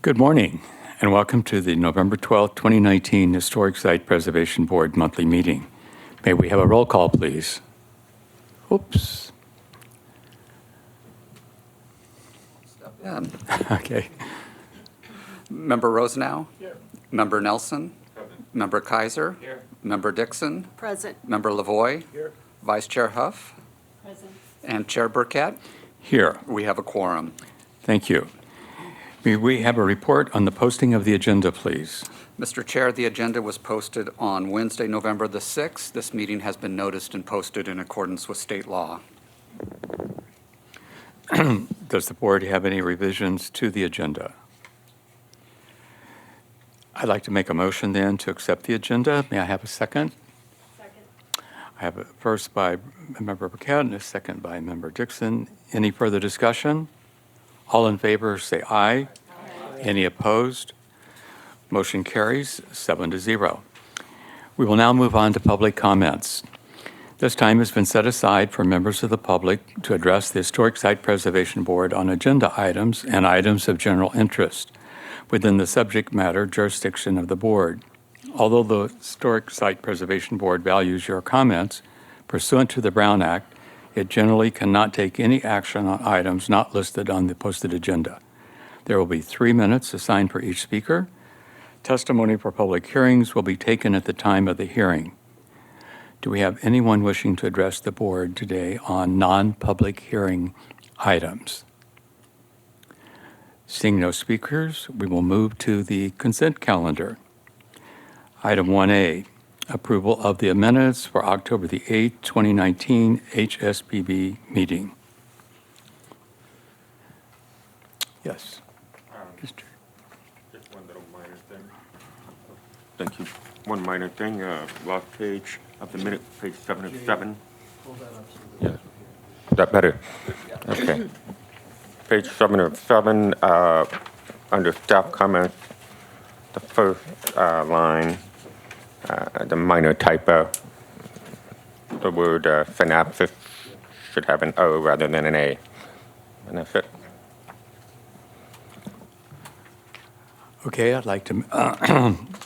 Good morning, and welcome to the November 12th, 2019 Historic Site Preservation Board monthly meeting. May we have a roll call, please? Oops. Okay. Member Rosenau? Here. Member Nelson? Present. Member Kaiser? Here. Member Dixon? Present. Member Lavoy? Here. Vice Chair Huff? Present. And Chair Burkett? Here. We have a quorum. Thank you. May we have a report on the posting of the agenda, please? Mr. Chair, the agenda was posted on Wednesday, November the 6th. This meeting has been noticed and posted in accordance with state law. Does the board have any revisions to the agenda? I'd like to make a motion then to accept the agenda. May I have a second? Second. I have a first by Member Burkett and a second by Member Dixon. Any further discussion? All in favor say aye. Aye. Any opposed? Motion carries 7-0. We will now move on to public comments. This time has been set aside for members of the public to address the Historic Site Preservation Board on agenda items and items of general interest within the subject matter jurisdiction of the board. Although the Historic Site Preservation Board values your comments pursuant to the Brown Act, it generally cannot take any action on items not listed on the posted agenda. There will be 3 minutes assigned for each speaker. Testimony for public hearings will be taken at the time of the hearing. Do we have anyone wishing to address the board today on non-public hearing items? Seeing no speakers, we will move to the consent calendar. Item 1A, approval of the minutes for October the 8th, 2019 HSBB meeting. Yes. Mr. Just one little minor thing. Thank you. One minor thing, last page of the minute, page 7 of 7. Yeah. Is that better? Okay. Page 7 of 7, under staff comments, the first line, the minor typo, the word synopsis should have an O rather than an A. And that's it. Okay, I'd like to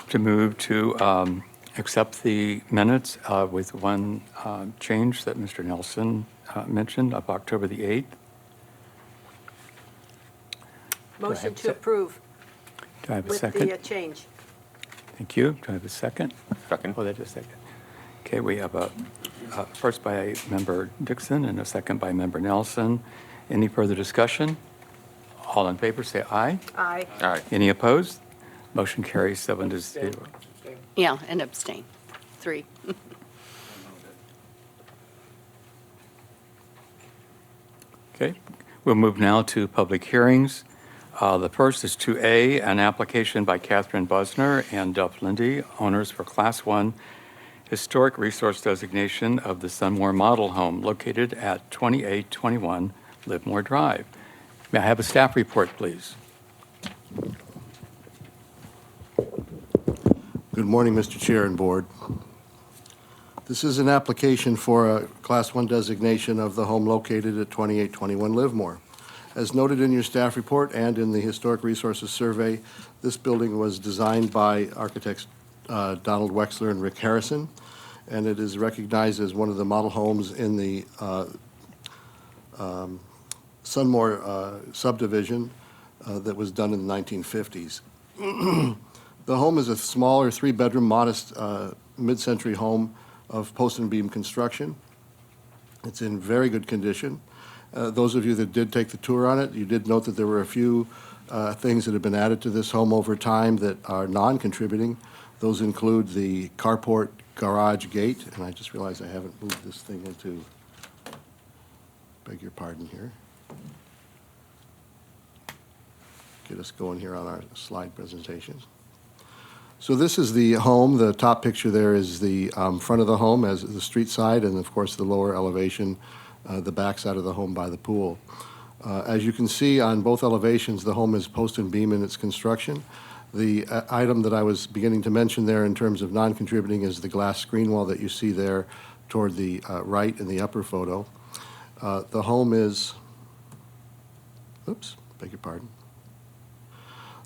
to move to accept the minutes with one change that Mr. Nelson mentioned of October the 8th. Motion to approve Do I have a with second? the change. Thank you. Do I have a second? Second. Oh, that's a second. Okay, we have a first by Member Dixon and a second by Member Nelson. Any further discussion? All in favor say aye. Aye. Aye. Any opposed? Motion carries 7-0. Yeah, and abstain. 3. Okay, we'll move now to public hearings. The first is 2A, an application by Catherine Busner and Duff Lindy, owners for Class 1 Historic Resource Designation of the Sunmore Model Home located at 2821 Livermore Drive. May I have a staff report, please? Good morning, Mr. Chair and Board. This is an application for a Class 1 designation of the home located at 2821 Livermore. As noted in your staff report and in the Historic Resources Survey, this building was designed by architects Donald Wexler and Rick Harrison, and it is recognized as one of the model homes in the Sunmore subdivision that was done in the 1950s. The home is a smaller 3-bedroom, modest mid-century home of post and beam construction. It's in very good condition. Those of you that did take the tour on it, you did note that there were a few things that have been added to this home over time that are non-contributing. Those include the carport garage gate, and I just realized I haven't moved this thing into, beg your pardon here. Get us going here on our slide presentations. So this is the home. The top picture there is the front of the home as the street side, and of course the lower elevation, the back side of the home by the pool. As you can see on both elevations, the home is post and beam in its construction. The item that I was beginning to mention there in terms of non-contributing is the glass screen wall that you see there toward the right in the upper photo. The home is, oops, beg your pardon.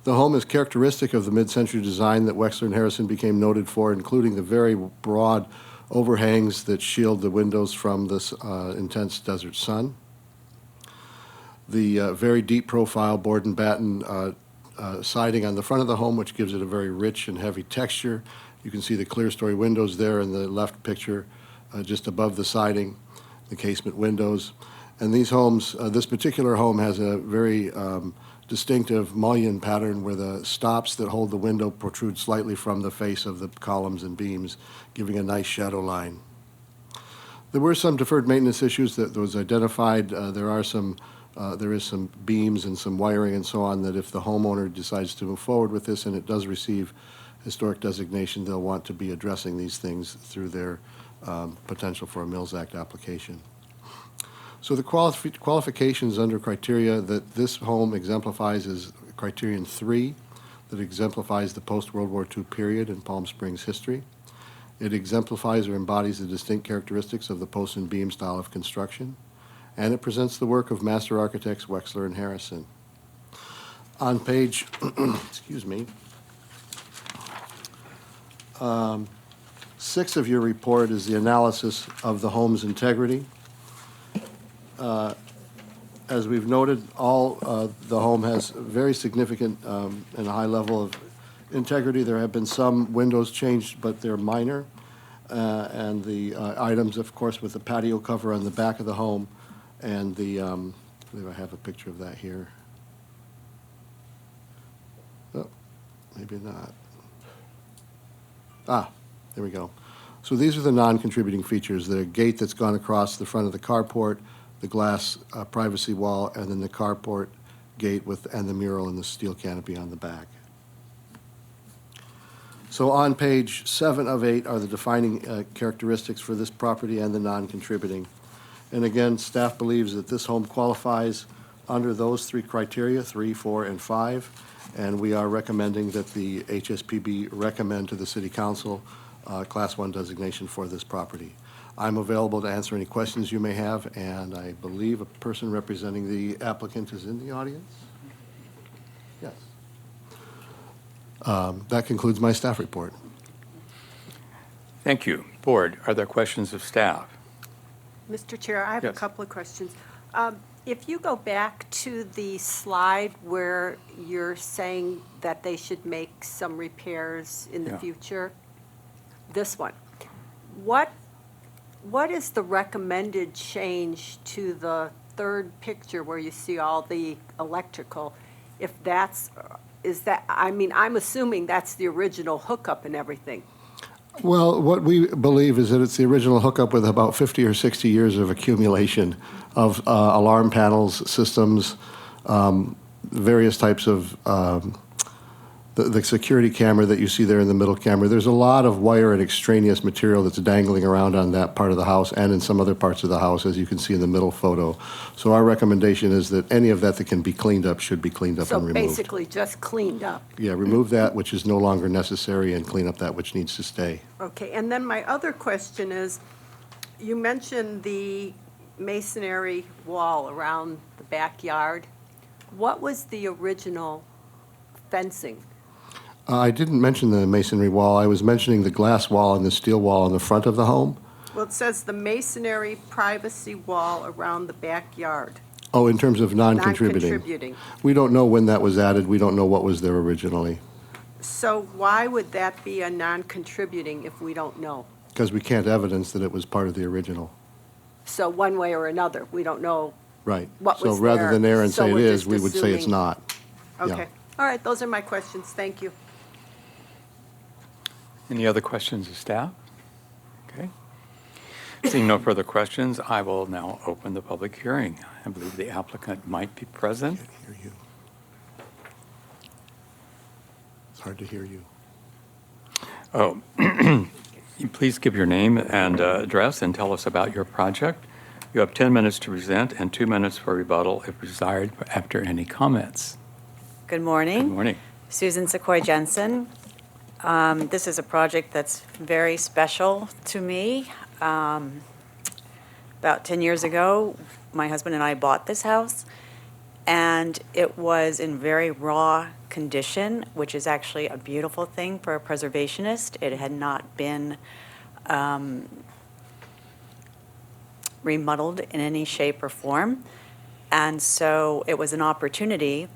The home is characteristic of the mid-century design that Wexler and Harrison became noted for, including the very broad overhangs that shield the windows from this intense desert sun. The very deep profile board and batten siding on the front of the home, which gives it a very rich and heavy texture. You can see the clear story windows there in the left picture, just above the siding, the casement windows. And these homes, this particular home has a very distinctive mullion pattern where the stops that hold the window protrude slightly from the face of the columns and beams, giving a nice shadow line. There were some deferred maintenance issues that was identified. There is some beams and some wiring and so on that if the homeowner decides to move forward with this and it does receive historic designation, they'll want to be addressing these things through their potential for a Mills Act application. So the qualifications under criteria that this home exemplifies is criterion 3, that exemplifies the post-World War II period in Palm Springs history. It exemplifies or embodies the distinct characteristics of the post and beam style of construction, and it presents the work of master architects Wexler and Harrison. On page, excuse me, 6 of your report is the analysis of the home's integrity. As we've noted, the home has very significant and high level of integrity. There have been some windows changed, but they're minor. And the items, of course, with the patio cover on the back of the home, and the, I believe I have a picture of that here. Oh, maybe not. Ah, there we go. So these are the non-contributing features: the gate that's gone across the front of the carport, the glass privacy wall, and then the carport gate and the mural and the steel canopy on the back. So on page 7 of 8 are the defining characteristics for this property and the non-contributing. And again, staff believes that this home qualifies under those 3 criteria, 3, 4, and 5, and we are recommending that the HSPB recommend to the City Council Class 1 designation for this property. I'm available to answer any questions you may have, and I believe a person representing the applicant is in the audience. Yes. That concludes my staff report. Thank you. Board, are there questions of staff? Mr. Chair, I have a Yes. couple of questions. If you go back to the slide where you're saying that they should make some repairs in the Yeah. future, this one, what is the recommended change to the third picture where you see all the electrical? If that's, I'm assuming that's the original hookup and everything. Well, what we believe is that it's the original hookup with about 50 or 60 years of accumulation of alarm panels, systems, various types of the security camera that you see there in the middle camera. There's a lot of wire and extraneous material that's dangling around on that part of the house and in some other parts of the house, as you can see in the middle photo. So our recommendation is that any of that can be cleaned up should be cleaned up So and removed. basically just cleaned up. Yeah, remove that which is no longer necessary and clean up that which needs to stay. Okay, and then my other question is, you mentioned the masonry wall around the backyard. What was the original fencing? I didn't mention the masonry wall. I was mentioning the glass wall and the steel wall on the front of the home. Well, it says the masonry privacy wall around the backyard. Oh, in terms of non-contributing. Non-contributing. We don't know when that was added. We don't know what was there originally, So why would that be a non-contributing if we don't know? because we can't evidence that it was part of the original. So one way or another, we don't know. Right. What was So rather there, than err and so say it we're is, just we would say it's assuming. not. Yeah. Okay, all right, those are my questions, thank you. Any other questions of staff? Okay. Seeing no further questions, I will now open the public hearing. I believe the applicant might be present. Can't hear you. It's hard to hear you. Oh, you please give your name and address and tell us about your project. You have 10 minutes to present and 2 minutes for rebuttal if desired after any comments. Good morning. Good morning. Susan Sequoia Jensen. This is a project that's very special to me. About 10 years ago, my husband and I bought this house, and it was in very raw condition, which is actually a beautiful thing for a preservationist. It had not been remodeled in any shape or form. And so it was an opportunity.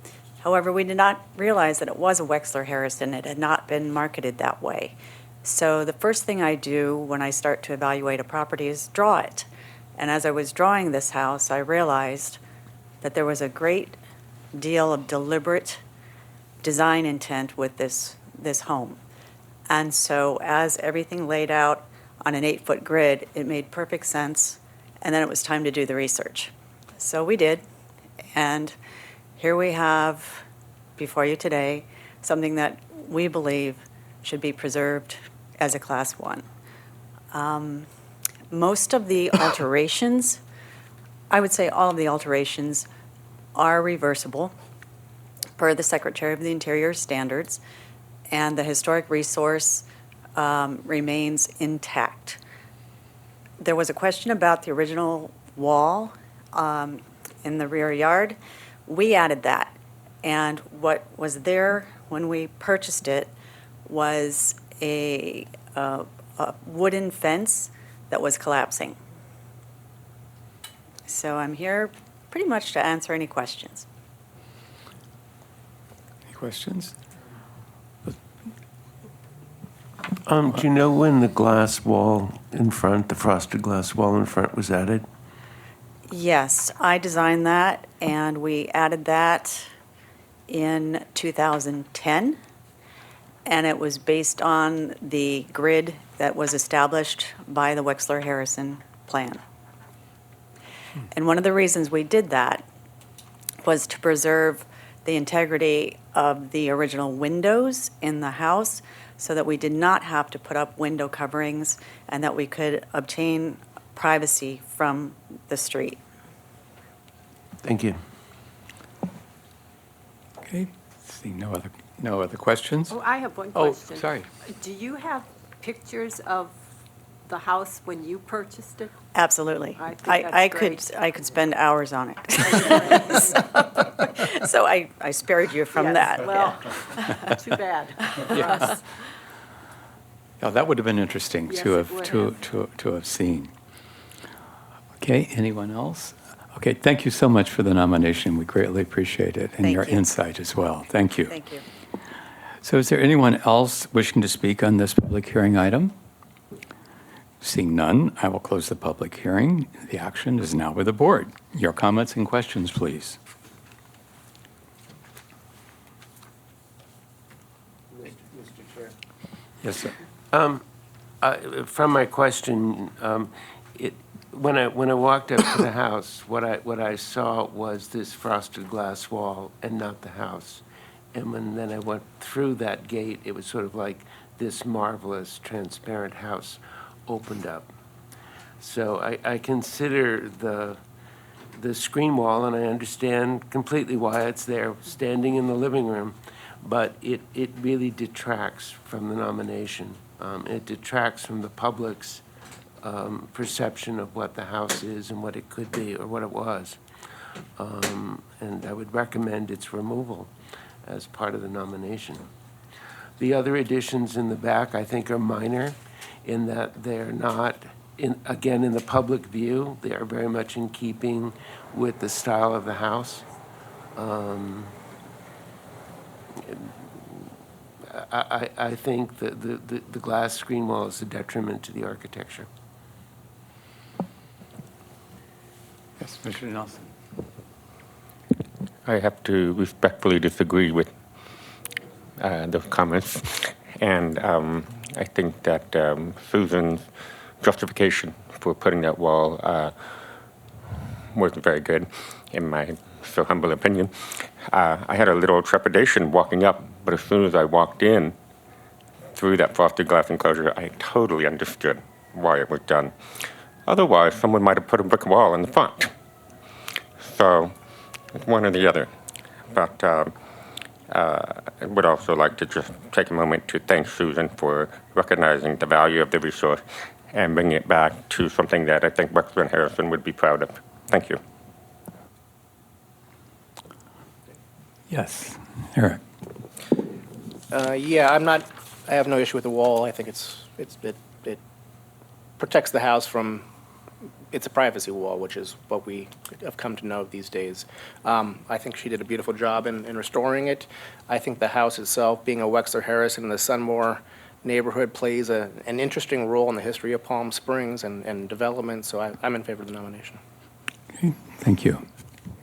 However, we did not realize that it was a Wexler Harrison. It had not been marketed that way. So the first thing I do when I start to evaluate a property is draw it. And as I was drawing this house, I realized that there was a great deal of deliberate design intent with this home. And so as everything laid out on an 8-foot grid, it made perfect sense. And then it was time to do the research. So we did. And here we have before you today something that we believe should be preserved as a Class 1. Most of the alterations, I would say all of the alterations, are reversible per the Secretary of the Interior standards, and the historic resource remains intact. There was a question about the original wall in the rear yard. We added that, and what was there when we purchased it was a wooden fence that was collapsing. So I'm here pretty much to answer any questions. Any questions? Do you know when the glass wall in front, the frosted glass wall in front was added? Yes, I designed that, and we added that in 2010, and it was based on the grid that was established by the Wexler Harrison plan. And one of the reasons we did that was to preserve the integrity of the original windows in the house so that we did not have to put up window coverings and that we could obtain privacy from the street. Thank you. Okay, seeing no other questions? Oh, I have one Oh, question. sorry. Do you have pictures of the house when you purchased it? Absolutely. I think that's I could spend hours on it. So I spared you from Yes, that. Well, too bad for us. Yeah, that would have been interesting Yes, to it have would to have seen. Okay, anyone else? Okay, thank you so much for the nomination. We greatly appreciate it, and Thank your you. insight as well. Thank you. Thank you. So is there anyone else wishing to speak on this public hearing item? Seeing none, I will close the public hearing. The action is now with the board. Your comments and questions, please. Mr. Chair. Yes, sir. From my question, when I walked up to the house, what I saw was this frosted glass wall and not the house. And then I went through that gate, it was sort of like this marvelous transparent house opened up. So I consider the screen wall, and I understand completely why it's there, standing in the living room, but it really detracts from the nomination. It detracts from the public's perception of what the house is and what it could be or what it was. And I would recommend its removal as part of the nomination. The other additions in the back, I think, are minor in that they're not, again, in the public view, they are very much in keeping with the style of the house. I think that the glass screen wall is a detriment to the architecture. Yes, Mr. Nelson. I have to respectfully disagree with those comments. And I think that Susan's justification for putting that wall wasn't very good, in my so humble opinion. I had a little trepidation walking up, but as soon as I walked in through that frosted glass enclosure, I totally understood why it was done. Otherwise, someone might have put a brick wall in the front. So it's one or the other. But I would also like to just take a moment to thank Susan for recognizing the value of the resource and bringing it back to something that I think Wexler and Harrison would be proud of. Thank you. Yes, Eric. Yeah, I have no issue with the wall. I think it protects the house from, it's a privacy wall, which is what we have come to know these days. I think she did a beautiful job in restoring it. I think the house itself, being a Wexler Harrison in the Sunmore neighborhood, plays an interesting role in the history of Palm Springs and development, so I'm in favor of the nomination. Okay, thank you.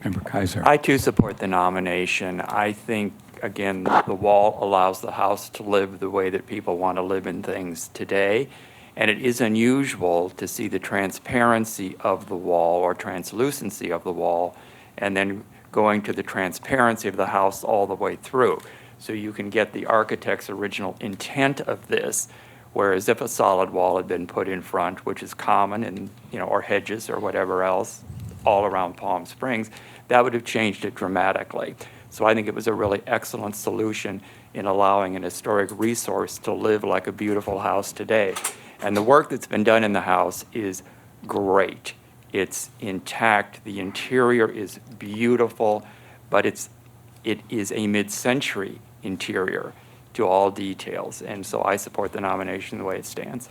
Member Kaiser. I too support the nomination. I think, again, the wall allows the house to live the way that people want to live in things today. And it is unusual to see the transparency of the wall or translucency of the wall, and then going to the transparency of the house all the way through. So you can get the architect's original intent of this, whereas if a solid wall had been put in front, which is common in, or hedges or whatever else all around Palm Springs, that would have changed it dramatically. So I think it was a really excellent solution in allowing an historic resource to live like a beautiful house today. And the work that's been done in the house is great. It's intact. The interior is beautiful, but it is a mid-century interior to all details. And so I support the nomination the way it stands.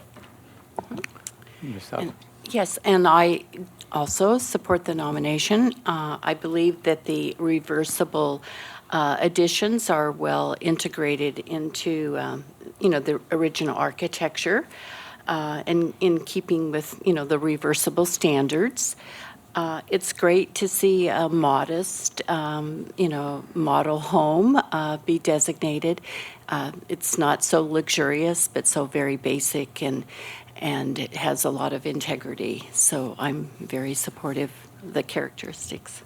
Yourself. Yes, and I also support the nomination. I believe that the reversible additions are well integrated into, the original architecture, and in keeping with, the reversible standards. It's great to see a modest, model home be designated. It's not so luxurious, but so very basic, and it has a lot of integrity. So I'm very supportive of the characteristics.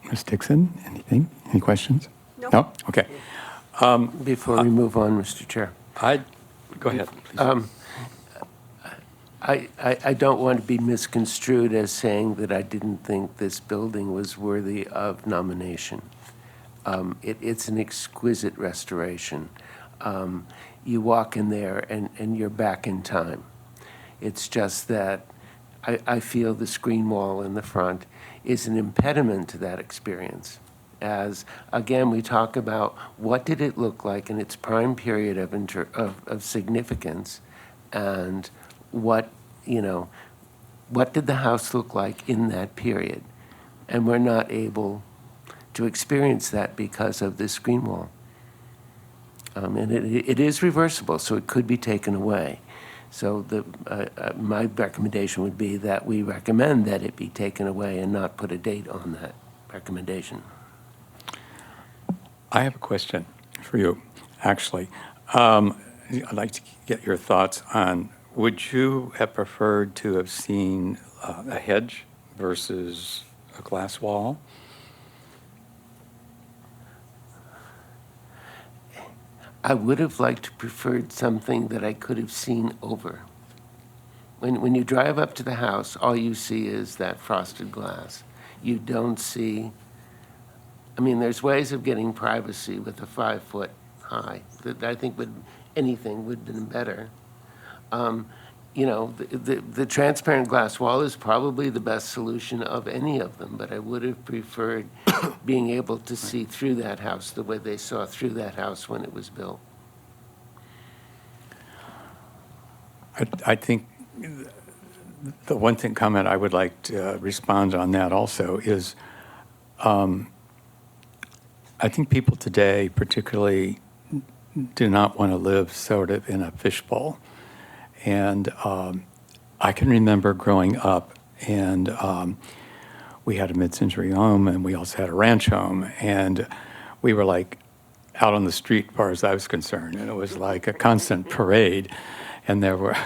Ms. Dixon, anything? Any questions? Nope. No? Okay. Before we move on, Mr. Chair. Go ahead, please. I don't want to be misconstrued as saying that I didn't think this building was worthy of nomination. It's an exquisite restoration. You walk in there and you're back in time. It's just that I feel the screen wall in the front is an impediment to that experience. As, again, we talk about what did it look like in its prime period of significance, and what did the house look like in that period? And we're not able to experience that because of this screen wall. And it is reversible, so it could be taken away. So my recommendation would be that we recommend that it be taken away and not put a date on that recommendation. I have a question for you, actually. I'd like to get your thoughts on, would you have preferred to have seen a hedge versus a glass wall? I would have liked to preferred something that I could have seen over. When you drive up to the house, all you see is that frosted glass. You don't see, there's ways of getting privacy with a 5-foot high that I think anything would have been better. The transparent glass wall is probably the best solution of any of them, but I would have preferred being able to see through that house the way they saw through that house when it was built. I think the one comment I would like to respond on that also is, I think people today particularly do not want to live sort of in a fishbowl. And I can remember growing up, and we had a mid-century home, and we also had a ranch home, and we were like out on the street as far as I was concerned, and it was like a constant parade. And there were,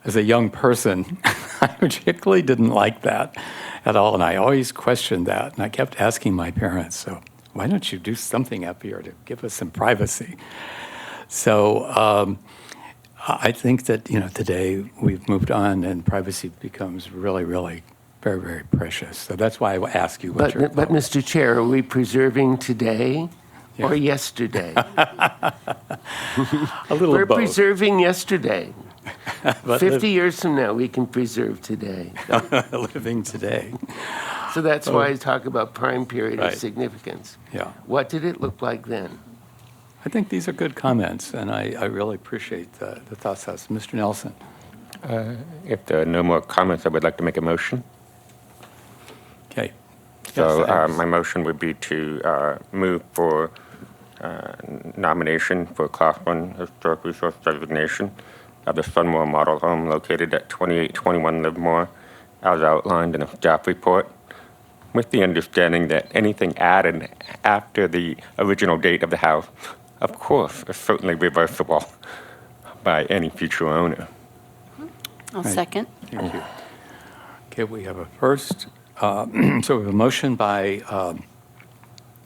as a young person, I particularly didn't like that at all, and I always questioned that, and I kept asking my parents, so why don't you do something up here to give us some privacy? So I think that, today we've moved on and privacy becomes really, really very, very precious. So that's why I ask you what your But thought was. Mr. Chair, are we preserving today or yesterday? A little We're of both. preserving yesterday. But 50 years from now, we can preserve today. living today. So that's why I talk about prime period of Right. significance. Yeah. What did it look like then? I think these are good comments, and I really appreciate the thoughts. Mr. Nelson? If there are no more comments, I would like to make a motion. Okay. So Yes, my motion would be to move for nomination for Class 1 Historic Resource Designation of the Sunmore Model Home located at 2821 Livermore, as outlined in a staff report, with the understanding that anything added after the original date of the house, of course, is certainly reversible by any future owner. I'll Right. second. Thank you. Okay, we have a first, so we have a motion by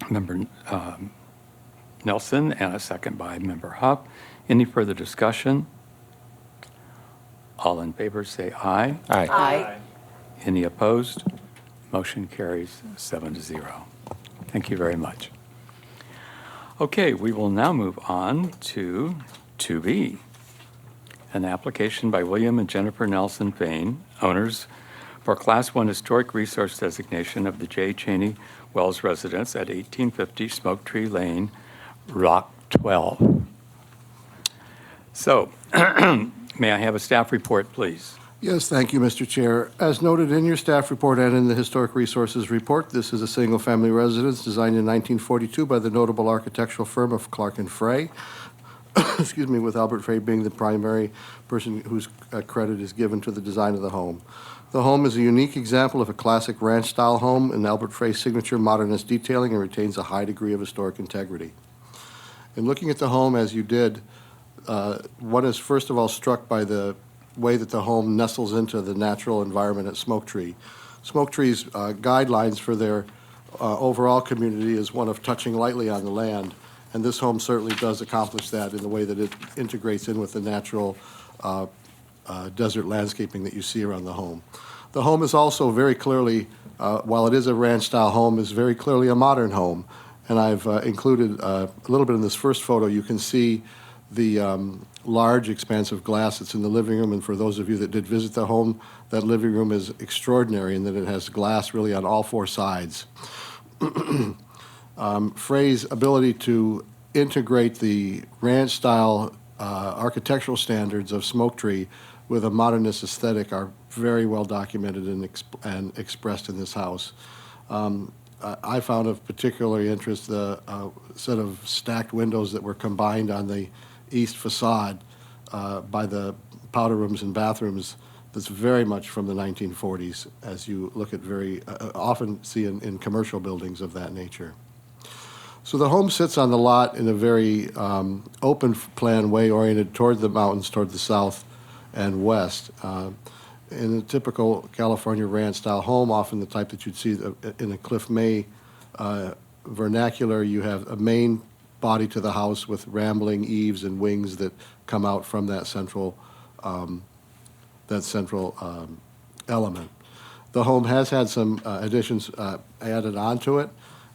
Member Nelson and a second by Member Huff. Any further discussion? All in favor, say aye. Aye. Aye. Any opposed? Motion carries 7-0. Thank you very much. Okay, we will now move on to 2B, an application by William and Jennifer Nelson Fain, owners, for Class 1 Historic Resource Designation of the J. Cheney Wells residence at 1850 Smoke Tree Lane, Rock 12. So, may I have a staff report, please? Yes, thank you, Mr. Chair. As noted in your staff report and in the Historic Resources Report, this is a single-family residence designed in 1942 by the notable architectural firm of Clark and Frey, excuse me, with Albert Frey being the primary person whose credit is given to the design of the home. The home is a unique example of a classic ranch-style home in Albert Frey's signature modernist detailing and retains a high degree of historic integrity. In looking at the home as you did, one is first of all struck by the way that the home nestles into the natural environment at Smoke Tree. Smoke Tree's guidelines for their overall community is one of touching lightly on the land, and this home certainly does accomplish that in the way that it integrates in with the natural desert landscaping that you see around the home. The home is also very clearly, while it is a ranch-style home, is very clearly a modern home, and I've included a little bit in this first photo. You can see the large expanse of glass that's in the living room, and for those of you that did visit the home, that living room is extraordinary in that it has glass really on all four sides. Frey's ability to integrate the ranch-style architectural standards of Smoke Tree with a modernist aesthetic are very well documented and expressed in this house. I found of particular interest the set of stacked windows that were combined on the east facade by the powder rooms and bathrooms that's very much from the 1940s, as you look at very often see in commercial buildings of that nature. So the home sits on the lot in a very open plan way oriented toward the mountains, toward the south and west. In a typical California ranch-style home, often the type that you'd see in a Cliff May vernacular, you have a main body to the house with rambling eaves and wings that come out from that central element. The home has had some additions added onto it,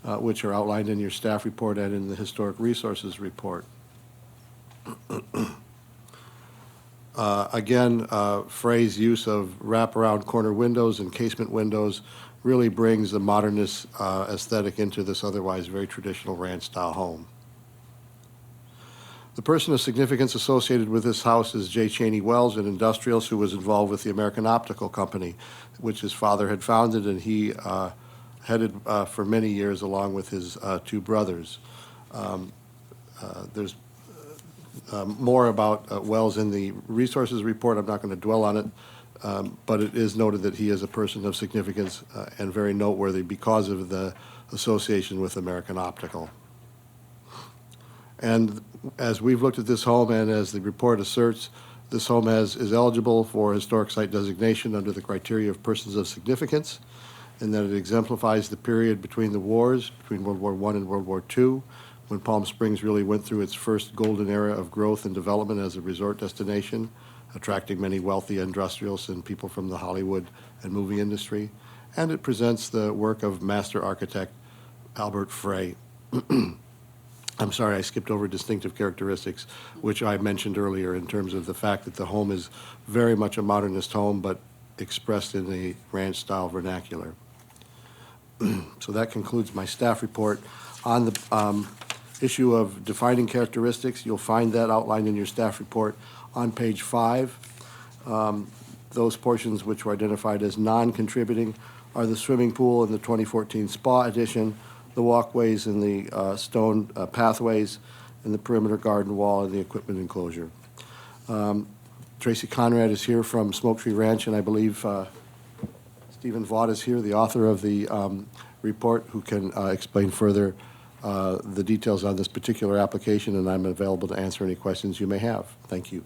which are outlined in your staff report and in the Historic Resources Report. Again, Frey's use of wraparound corner windows and casement windows really brings the modernist aesthetic into this otherwise very traditional ranch-style home. The person of significance associated with this house is J. Cheney Wells, an industrialist who was involved with the American Optical Company, which his father had founded, and he headed for many years along with his two brothers. There's more about Wells in the resources report. I'm not going to dwell on it, but it is noted that he is a person of significance and very noteworthy because of the association with American Optical. And as we've looked at this home and as the report asserts, this home is eligible for historic site designation under the criteria of persons of significance, in that it exemplifies the period between the wars, between World War I and World War II, when Palm Springs really went through its first golden era of growth and development as a resort destination, attracting many wealthy industrialists and people from the Hollywood and movie industry. And it presents the work of master architect Albert Frey. I'm sorry, I skipped over distinctive characteristics, which I mentioned earlier in terms of the fact that the home is very much a modernist home, but expressed in a ranch-style vernacular. So that concludes my staff report. On the issue of defining characteristics, you'll find that outlined in your staff report on page 5. Those portions which were identified as non-contributing are the swimming pool and the 2014 spa addition, the walkways and the stone pathways, and the perimeter garden wall and the equipment enclosure. Tracy Conrad is here from Smoke Tree Ranch, and I believe Stephen Vaught is here, the author of the report, who can explain further the details on this particular application, and I'm available to answer any questions you may have. Thank you.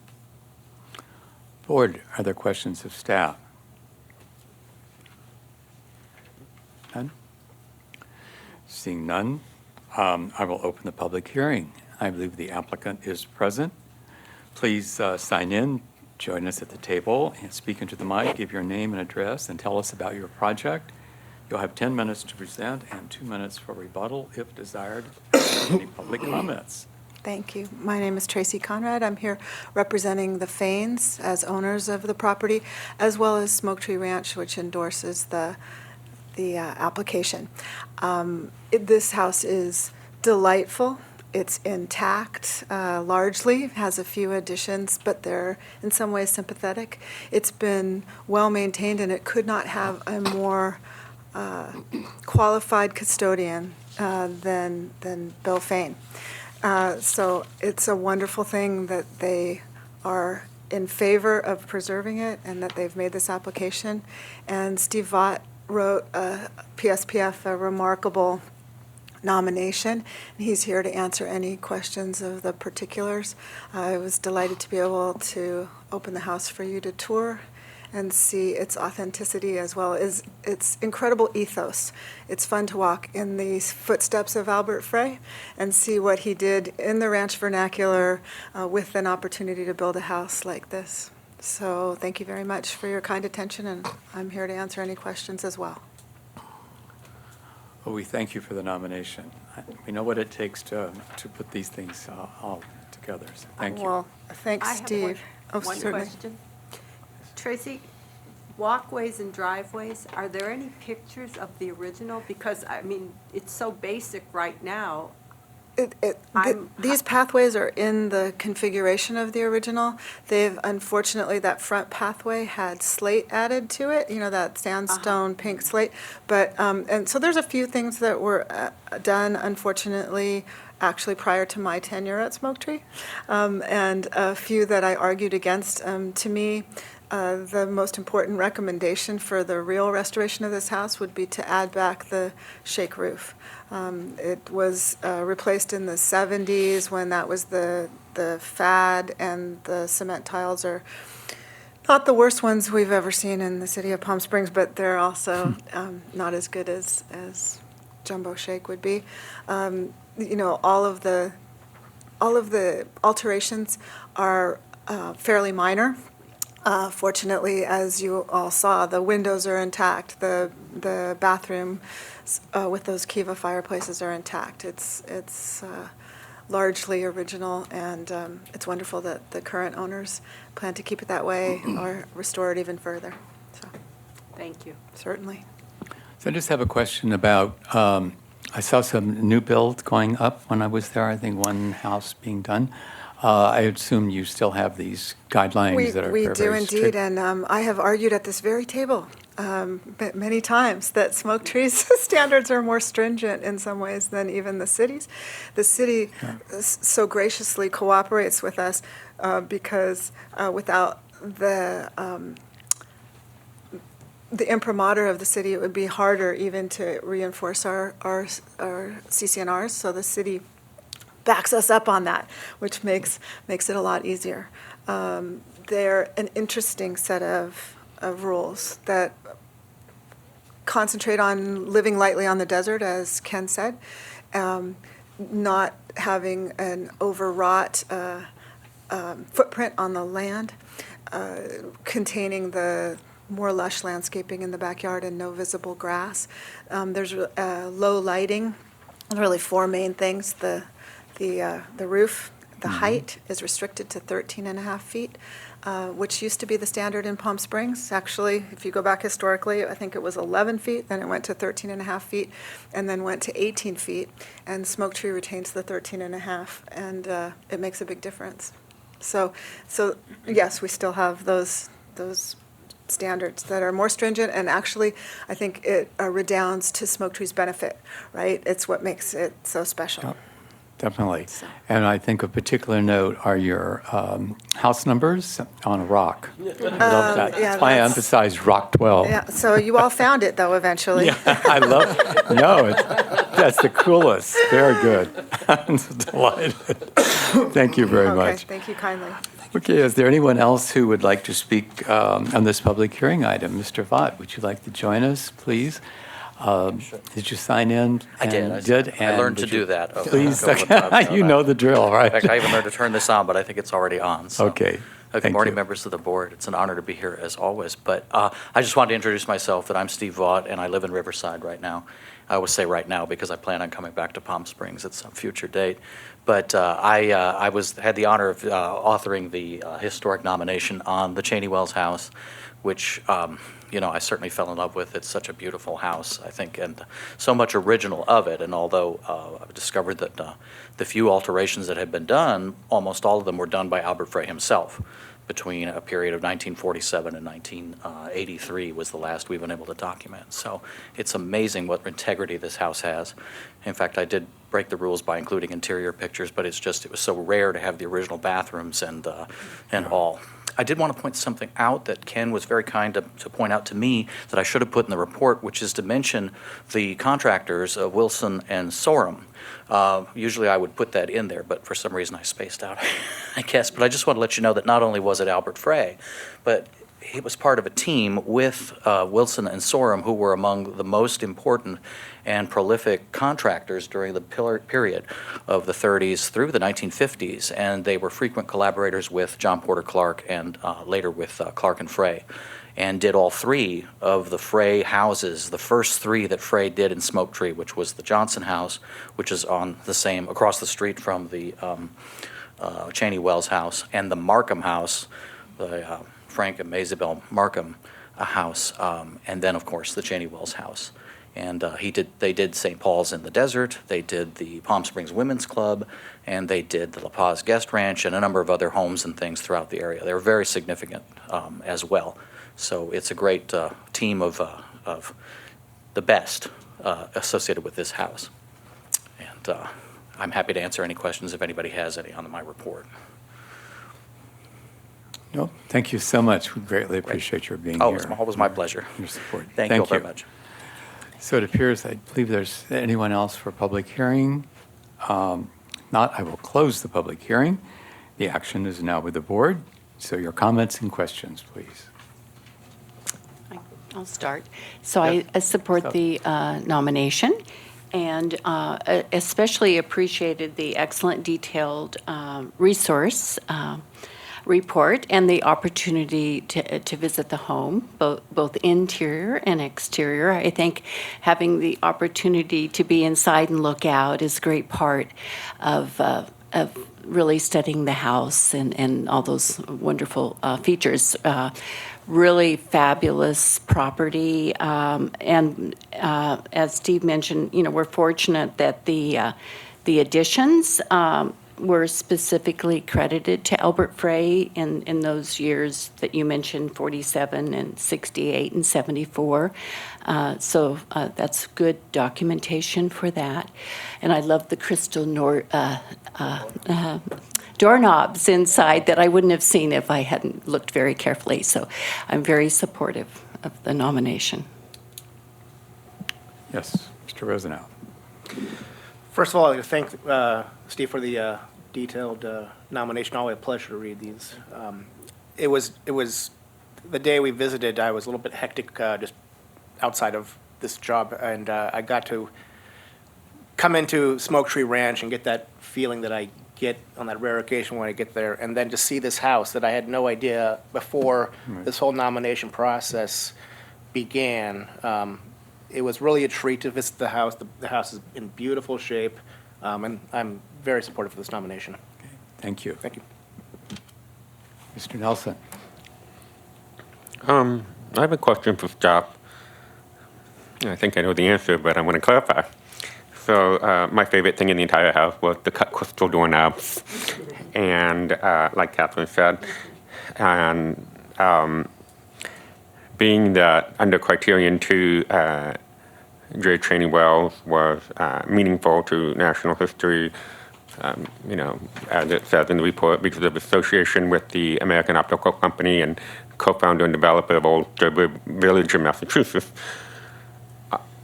Board, are there questions of staff? None? Seeing none, I will open the public hearing. I believe the applicant is present. Please sign in, join us at the table, and speak into the mic, give your name and address, and tell us about your project. You'll have 10 minutes to present and 2 minutes for rebuttal if desired. Any public comments? Thank you. My name is Tracy Conrad. I'm here representing the Fains as owners of the property, as well as Smoke Tree Ranch, which endorses the application. This house is delightful. It's intact, largely, has a few additions, but they're in some ways sympathetic. It's been well-maintained, and it could not have a more qualified custodian than Bill Fain. So it's a wonderful thing that they are in favor of preserving it and that they've made this application. And Steve Vaught wrote PSPF a remarkable nomination, and he's here to answer any questions of the particulars. I was delighted to be able to open the house for you to tour and see its authenticity as well as its incredible ethos. It's fun to walk in the footsteps of Albert Frey and see what he did in the ranch vernacular with an opportunity to build a house like this. So thank you very much for your kind attention, and I'm here to answer any questions as well. Well, we thank you for the nomination. We know what it takes to put these things all together, so thank you. Well, thanks, I have Steve. one Certainly. question. Tracy, walkways and driveways, are there any pictures of the original? Because, I mean, it's so basic right now. These pathways are in the configuration of the original. They've, unfortunately, that front pathway had slate added to it, you know, that sandstone pink slate. But, and so there's a few things that were done, unfortunately, actually prior to my tenure at Smoke Tree, and a few that I argued against. To me, the most important recommendation for the real restoration of this house would be to add back the shake roof. It was replaced in the 70s when that was the fad, and the cement tiles are not the worst ones we've ever seen in the city of Palm Springs, but they're also not as good as jumbo shake would be. You know, all of the alterations are fairly minor. Fortunately, as you all saw, the windows are intact. The bathroom with those Kiva fireplaces are intact. It's largely original, and it's wonderful that the current owners plan to keep it that way or restore it even further. So, Thank you. certainly. So I just have a question about, I saw some new build going up when I was there, I think one house being done. I assume you still have these guidelines that are very, We very do strict. indeed, and I have argued at this very table many times that Smoke Tree's standards are more stringent in some ways than even the city's. The city so graciously cooperates with us because without the imprimatur of the city, it would be harder even to reinforce our CCNRs. So the city backs us up on that, which makes it a lot easier. They're an interesting set of rules that concentrate on living lightly on the desert, as Ken said, not having an overwrought footprint on the land, containing the more lush landscaping in the backyard and no visible grass. There's low lighting. Really four main things: the roof, The height is restricted to 13 and a half feet, which used to be the standard in Palm Springs. Actually, if you go back historically, I think it was 11 feet, then it went to 13 and a half feet, and then went to 18 feet. And Smoke Tree retains the 13 and a half, and it makes a big difference. So yes, we still have those standards that are more stringent, and actually, I think it redounds to Smoke Tree's benefit, right? It's what makes it so special. Yep. Definitely. So- And I think of particular note are your house numbers on a rock. I love that. yeah, That's why I that's- emphasized Rock 12. Yeah, so you all found it, though, eventually. I love, no, that's the coolest. Very good. I'm delighted. Thank you very Okay, much. thank you kindly. Okay, is there anyone else who would like to speak on this public hearing item? Mr. Vaught, would you like to join us, please? Did you sign in? I did. and I- did, I and learned would to do you- that over- Please, over time, you know the drill, In right? fact, I even learned to turn this on, but I think it's already on. So. Okay, Good thank morning, you. members of the board. It's an honor to be here as always. But I just wanted to introduce myself, that I'm Steve Vaught, and I live in Riverside right now. I always say right now because I plan on coming back to Palm Springs at some future date. But I had the honor of authoring the historic nomination on the Cheney Wells house, which I certainly fell in love with. It's such a beautiful house, I think, and so much original of it. And although I've discovered that the few alterations that had been done, almost all of them were done by Albert Frey himself. Between a period of 1947 and 1983 was the last we've been able to document. So it's amazing what integrity this house has. In fact, I did break the rules by including interior pictures, but it was so rare to have the original bathrooms and all. I did want to point something out that Ken was very kind to point out to me that I should have put in the report, which is to mention the contractors, Wilson and Sorum. Usually I would put that in there, but for some reason I spaced out, I guess. But I just want to let you know that not only was it Albert Frey, but he was part of a team with Wilson and Sorum, who were among the most important and prolific contractors during the period of the 30s through the 1950s, and they were frequent collaborators with John Porter Clark and later with Clark and Frey, and did all three of the Frey houses, the first three that Frey did in Smoke Tree, which was the Johnson house, which is on the same, across the street from the Cheney Wells house, and the Markham house, the Frank and Maisabel Markham house, and then, of course, the Cheney Wells house. And they did St. Paul's in the Desert, they did the Palm Springs Women's Club, and they did the La Paz Guest Ranch and a number of other homes and things throughout the area. They were very significant as well. So it's a great team of the best associated with this house. And I'm happy to answer any questions if anybody has any on my report. No, thank you so much. We greatly appreciate your being Oh, here. it was my pleasure. Your support. Thank you all very much. So it appears, I believe there's anyone else for public hearing. Not, I will close the public hearing. The action is now with the board. So your comments and questions, please. I'll start. So I support the nomination, and especially appreciated the excellent detailed resource report and the opportunity to visit the home, both interior and exterior. I think having the opportunity to be inside and look out is a great part of really studying the house and all those wonderful features. Really fabulous property, and as Steve mentioned, we're fortunate that the additions were specifically credited to Albert Frey in those years that you mentioned, 47 and 68 and 74. So that's good documentation for that. And I love the crystal doorknobs inside that I wouldn't have seen if I hadn't looked very carefully. So I'm very supportive of the nomination. Yes, Mr. Rosenau. First of all, I'd like to thank Steve for the detailed nomination. Always a pleasure to read these. It was the day we visited. I was a little bit hectic just outside of this job, and I got to come into Smoke Tree Ranch and get that feeling that I get on that rare occasion when I get there, and then to see this house that I had no idea before this whole nomination process began. It was really a treat to visit the house. The house is in beautiful shape, and I'm very supportive of this nomination. Thank you. Thank you. Mr. Nelson? I have a question for staff. I think I know the answer, but I want to clarify. So my favorite thing in the entire house was the cut crystal doorknobs, and like Catherine said, and being that under criterion 2, J. Cheney Wells was meaningful to national history, as it says in the report, because of association with the American Optical Company and co-founder and developer of Old Sturbridge Village in Massachusetts.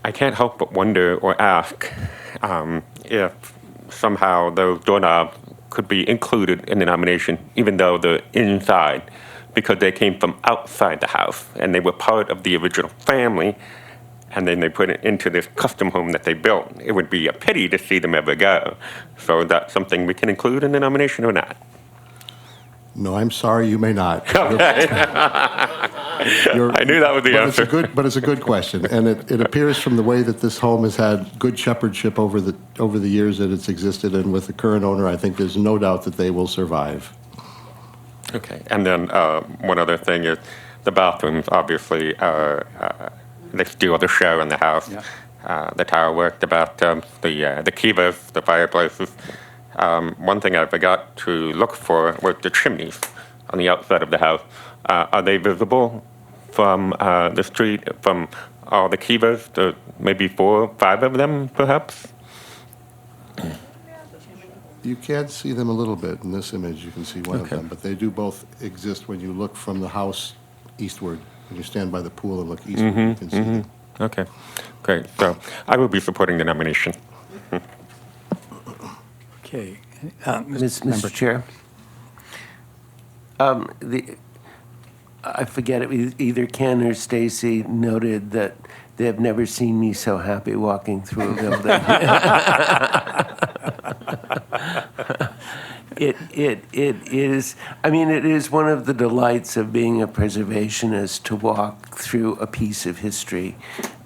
I can't help but wonder or ask if somehow those doorknobs could be included in the nomination, even though they're inside, because they came from outside the house and they were part of the original family, and then they put it into this custom home that they built. It would be a pity to see them ever go. So that's something we can include in the nomination or not? No, I'm sorry, you may not. I knew that was the answer. But it's a good question, and it appears from the way that this home has had good shepherdship over the years that it's existed, and with the current owner, I think there's no doubt that they will survive. Okay, and then one other thing is the bathrooms, obviously, they steal the show in the house. Yeah. The tile work, the bathtubs, the kivas, the fireplaces. One thing I forgot to look for was the chimneys on the outside of the house. Are they visible from the street, from all the kivas, maybe 4 or 5 of them, perhaps? You can see them a little bit in this image. You can see one of Okay. them, but they do both exist when you look from the house eastward. When you stand by the pool and look eastward, you can see them. Okay, great. So I will be supporting the nomination. Okay. Mr. Chair? I forget it, either Ken or Stacy noted that they have never seen me so happy walking through a building. It is, I mean, it is one of the delights of being a preservationist to walk through a piece of history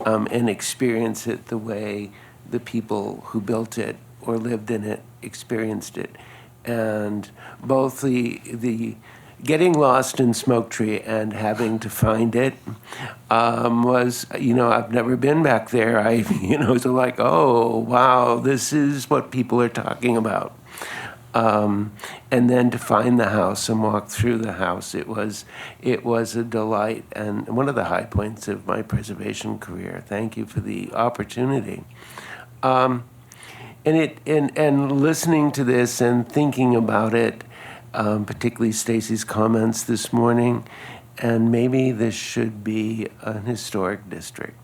and experience it the way the people who built it or lived in it experienced it. And both the getting lost in Smoke Tree and having to find it was, I've never been back there. It's like, oh, wow, this is what people are talking about. And then to find the house and walk through the house, it was a delight and one of the high points of my preservation career. Thank you for the opportunity. And listening to this and thinking about it, particularly Stacy's comments this morning, and maybe this should be an historic district.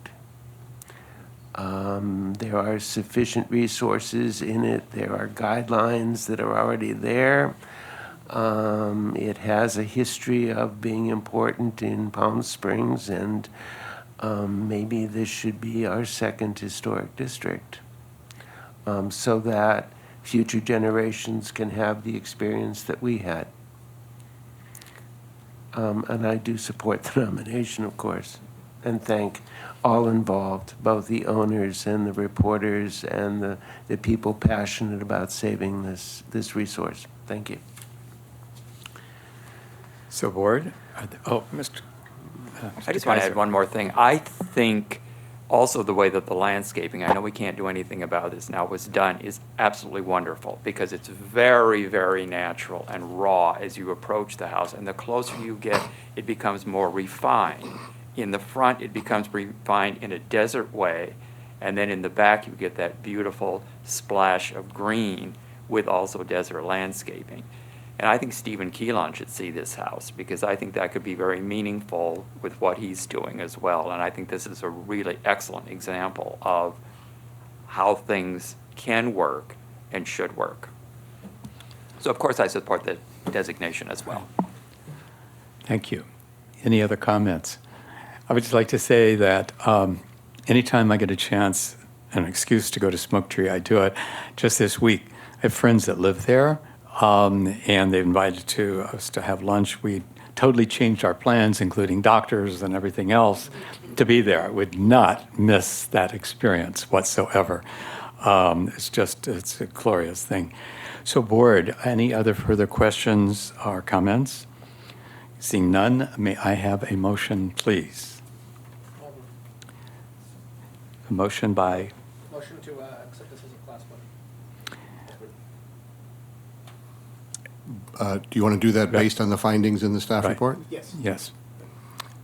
There are sufficient resources in it. There are guidelines that are already there. It has a history of being important in Palm Springs, and maybe this should be our second historic district, so that future generations can have the experience that we had. And I do support the nomination, of course, and thank all involved, both the owners and the reporters and the people passionate about saving this resource. Thank you. So, Board? Mr. I just want to add one more thing. I think also the way that the landscaping, I know we can't do anything about this now, was done is absolutely wonderful because it's very, very natural and raw as you approach the house. And the closer you get, it becomes more refined. In the front, it becomes refined in a desert way. And then in the back, you get that beautiful splash of green with also desert landscaping. And I think Stephen Keelan should see this house because I think that could be very meaningful with what he's doing as well. And I think this is a really excellent example of how things can work and should work. So, of course, I support the designation as well. Thank you. Any other comments? I would just like to say that anytime I get a chance, an excuse to go to Smoke Tree, I do it. Just this week, I have friends that live there, and they invited us to have lunch. We totally changed our plans, including doctors and everything else, to be there. I would not miss that experience whatsoever. It's a glorious thing. So board, any other further questions or comments? Seeing none, may I have a motion, please? A motion by, Motion to accept this as a class one. Do you want to do that based on the findings in the staff Right. report? Yes. yes.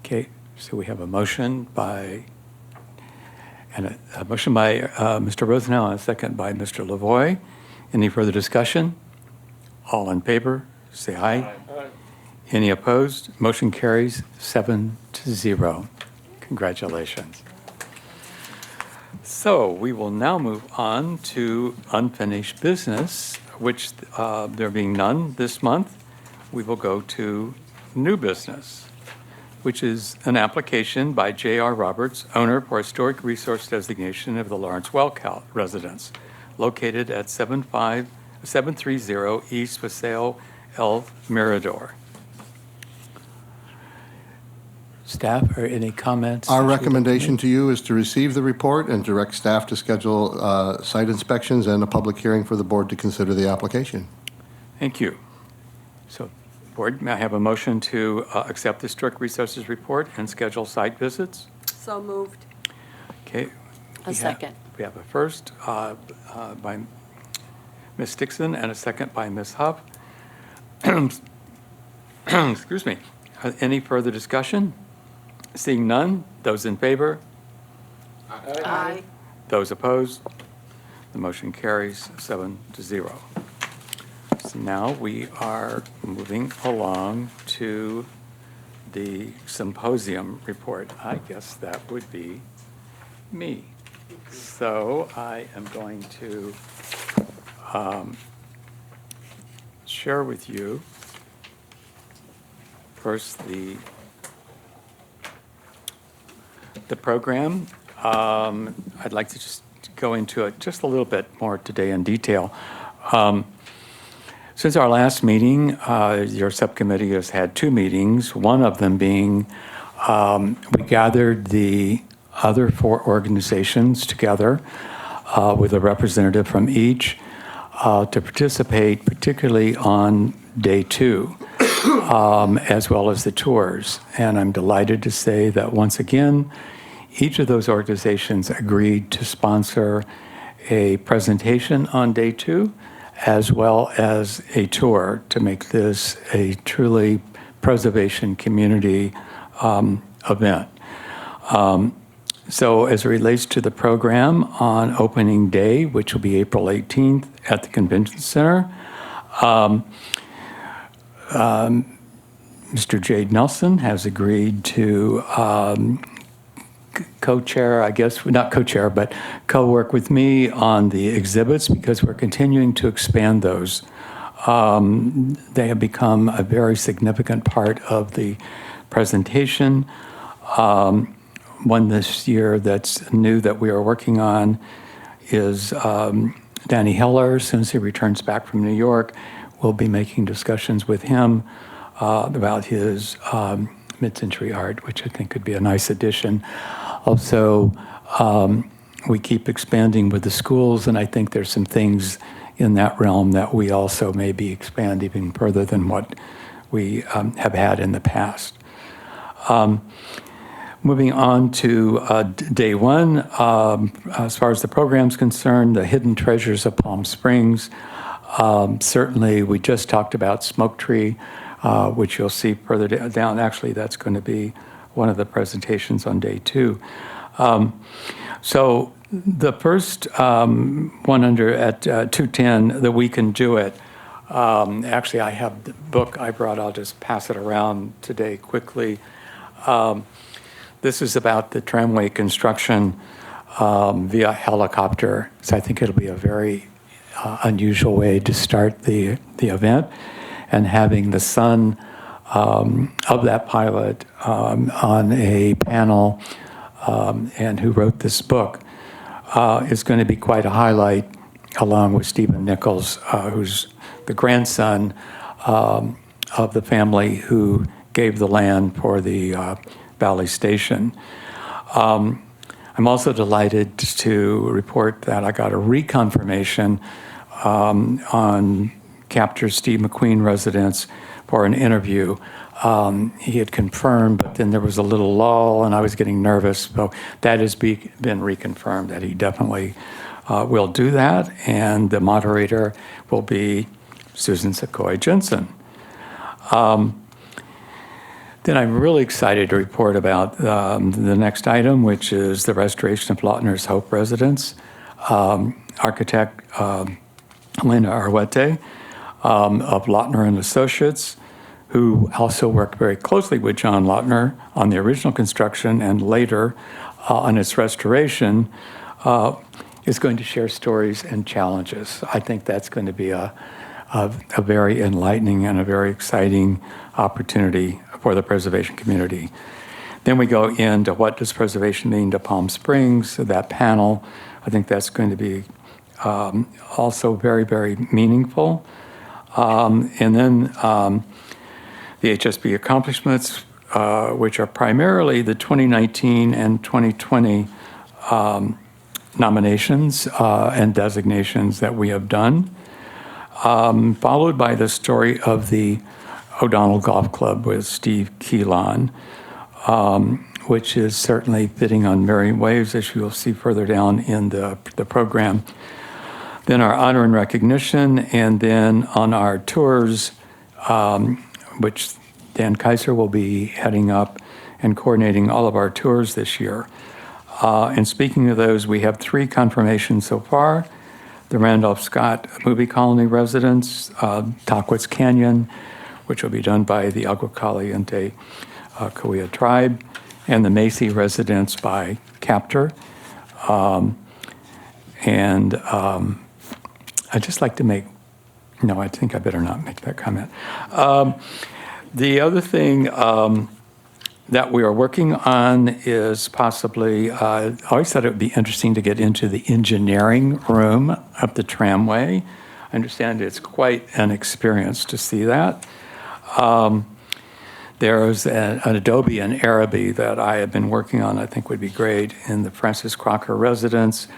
Okay, so we have a motion by, and a motion by Mr. Rosenau and a second by Mr. Lavoy. Any further discussion? All in favor, say aye. Any opposed? Motion carries 7-0. Congratulations. So we will now move on to unfinished business, which there being none this month, we will go to new business, which is an application by J.R. Roberts, owner for historic resource designation of the Lawrence Wellcout residence, located at 730 East Paseo El Mirador. Staff, or any comments? Our recommendation to you is to receive the report and direct staff to schedule site inspections and a public hearing for the board to consider the application. Thank you. So, board, may I have a motion to accept the Historic Resources Report and schedule site visits? So moved. Okay. A second. We have a first by Ms. Dixon and a second by Ms. Huff. Excuse me. Any further discussion? Seeing none, those in favor? Aye. Those opposed? The motion carries 7-0. So now we are moving along to the symposium report. I guess that would be me. So I am going to share with you first the program. I'd like to just go into it just a little bit more today in detail. Since our last meeting, your subcommittee has had two meetings, one of them being we gathered the other four organizations together with a representative from each to participate, particularly on day two, as well as the tours. And I'm delighted to say that once again, each of those organizations agreed to sponsor a presentation on day two, as well as a tour to make this a truly preservation community event. So as it relates to the program on opening day, which will be April 18th at the Convention Center, Mr. Jade Nelson has agreed to co-chair, I guess, not co-chair, but co-work with me on the exhibits because we're continuing to expand those. They have become a very significant part of the presentation. One this year that's new that we are working on is Danny Heller. As soon as he returns back from New York, we'll be making discussions with him about his mid-century art, which I think could be a nice addition. Also, we keep expanding with the schools, and I think there's some things in that realm that we also maybe expand even further than what we have had in the past. Moving on to day one, as far as the program's concerned, the Hidden Treasures of Palm Springs. Certainly, we just talked about Smoke Tree, which you'll see further down. Actually, that's going to be one of the presentations on day two. So the first one at 210, the We Can Do It. Actually, I have the book I brought. I'll just pass it around today quickly. This is about the tramway construction via helicopter. So I think it'll be a very unusual way to start the event, and having the son of that pilot on a panel and who wrote this book is going to be quite a highlight, along with Stephen Nichols, who's the grandson of the family who gave the land for the Valley Station. I'm also delighted to report that I got a reconfirmation on Capture Steve McQueen residence for an interview. He had confirmed, but then there was a little lull, and I was getting nervous. So that has been reconfirmed that he definitely will do that, and the moderator will be Susan Sequoia Jensen. Then I'm really excited to report about the next item, which is the restoration of Lautner's Hope residence. Architect Elena Arwete of Lautner and Associates, who also worked very closely with John Lautner on the original construction and later on its restoration, is going to share stories and challenges. I think that's going to be a very enlightening and a very exciting opportunity for the preservation community. Then we go into what does preservation mean to Palm Springs, that panel. I think that's going to be also very, very meaningful. And then the HSB accomplishments, which are primarily the 2019 and 2020 nominations and designations that we have done, followed by the story of the O'Donnell Golf Club with Steve Keelan, which is certainly fitting on varying waves, as you'll see further down in the program. Then our honor and recognition, and then on our tours, which Dan Kaiser will be heading up and coordinating all of our tours this year. And speaking of those, we have 3 confirmations so far. The Randolph Scott Movie Colony residence, Tahquitz Canyon, which will be done by the Agua Caliente Cahuilla tribe, and the Macy residence by Captor. I'd just like to make, no, I think I better not make that comment. The other thing that we are working on is possibly, I always thought it would be interesting to get into the engineering room of the tramway. I understand it's quite an experience to see that. There's an Adobe and Araby that I have been working on, I think would be great in the Francis Crocker residence.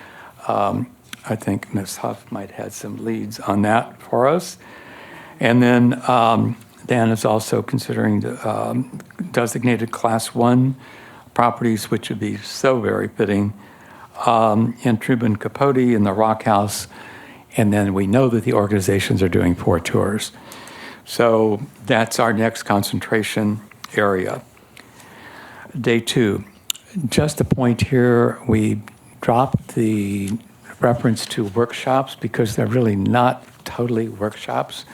I think Ms. Huff might have some leads on that for us. And then Dan is also considering the designated Class 1 properties, which would be so very fitting, in Truman Capote in the Rock House. And then we know that the organizations are doing 4 tours. So that's our next concentration area. Day 2, just a point here, we dropped the reference to workshops because they're really not totally workshops.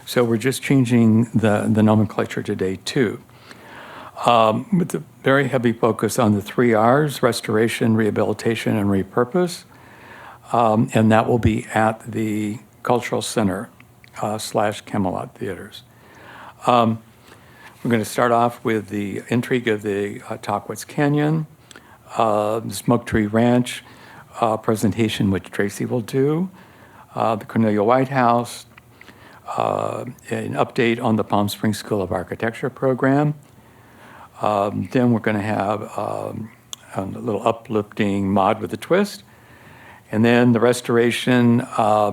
So we're just changing the nomenclature to day 2. With a very heavy focus on the 3 R's, restoration, rehabilitation, and repurpose. And that will be at the Cultural Center / Camelot Theaters. We're going to start off with the intrigue of the Tahquitz Canyon, Smoke Tree Ranch presentation, which Tracy will do, the Cornelia White House, an update on the Palm Springs School of Architecture program. Then we're going to have a little uplifting mod with a twist. And then the restoration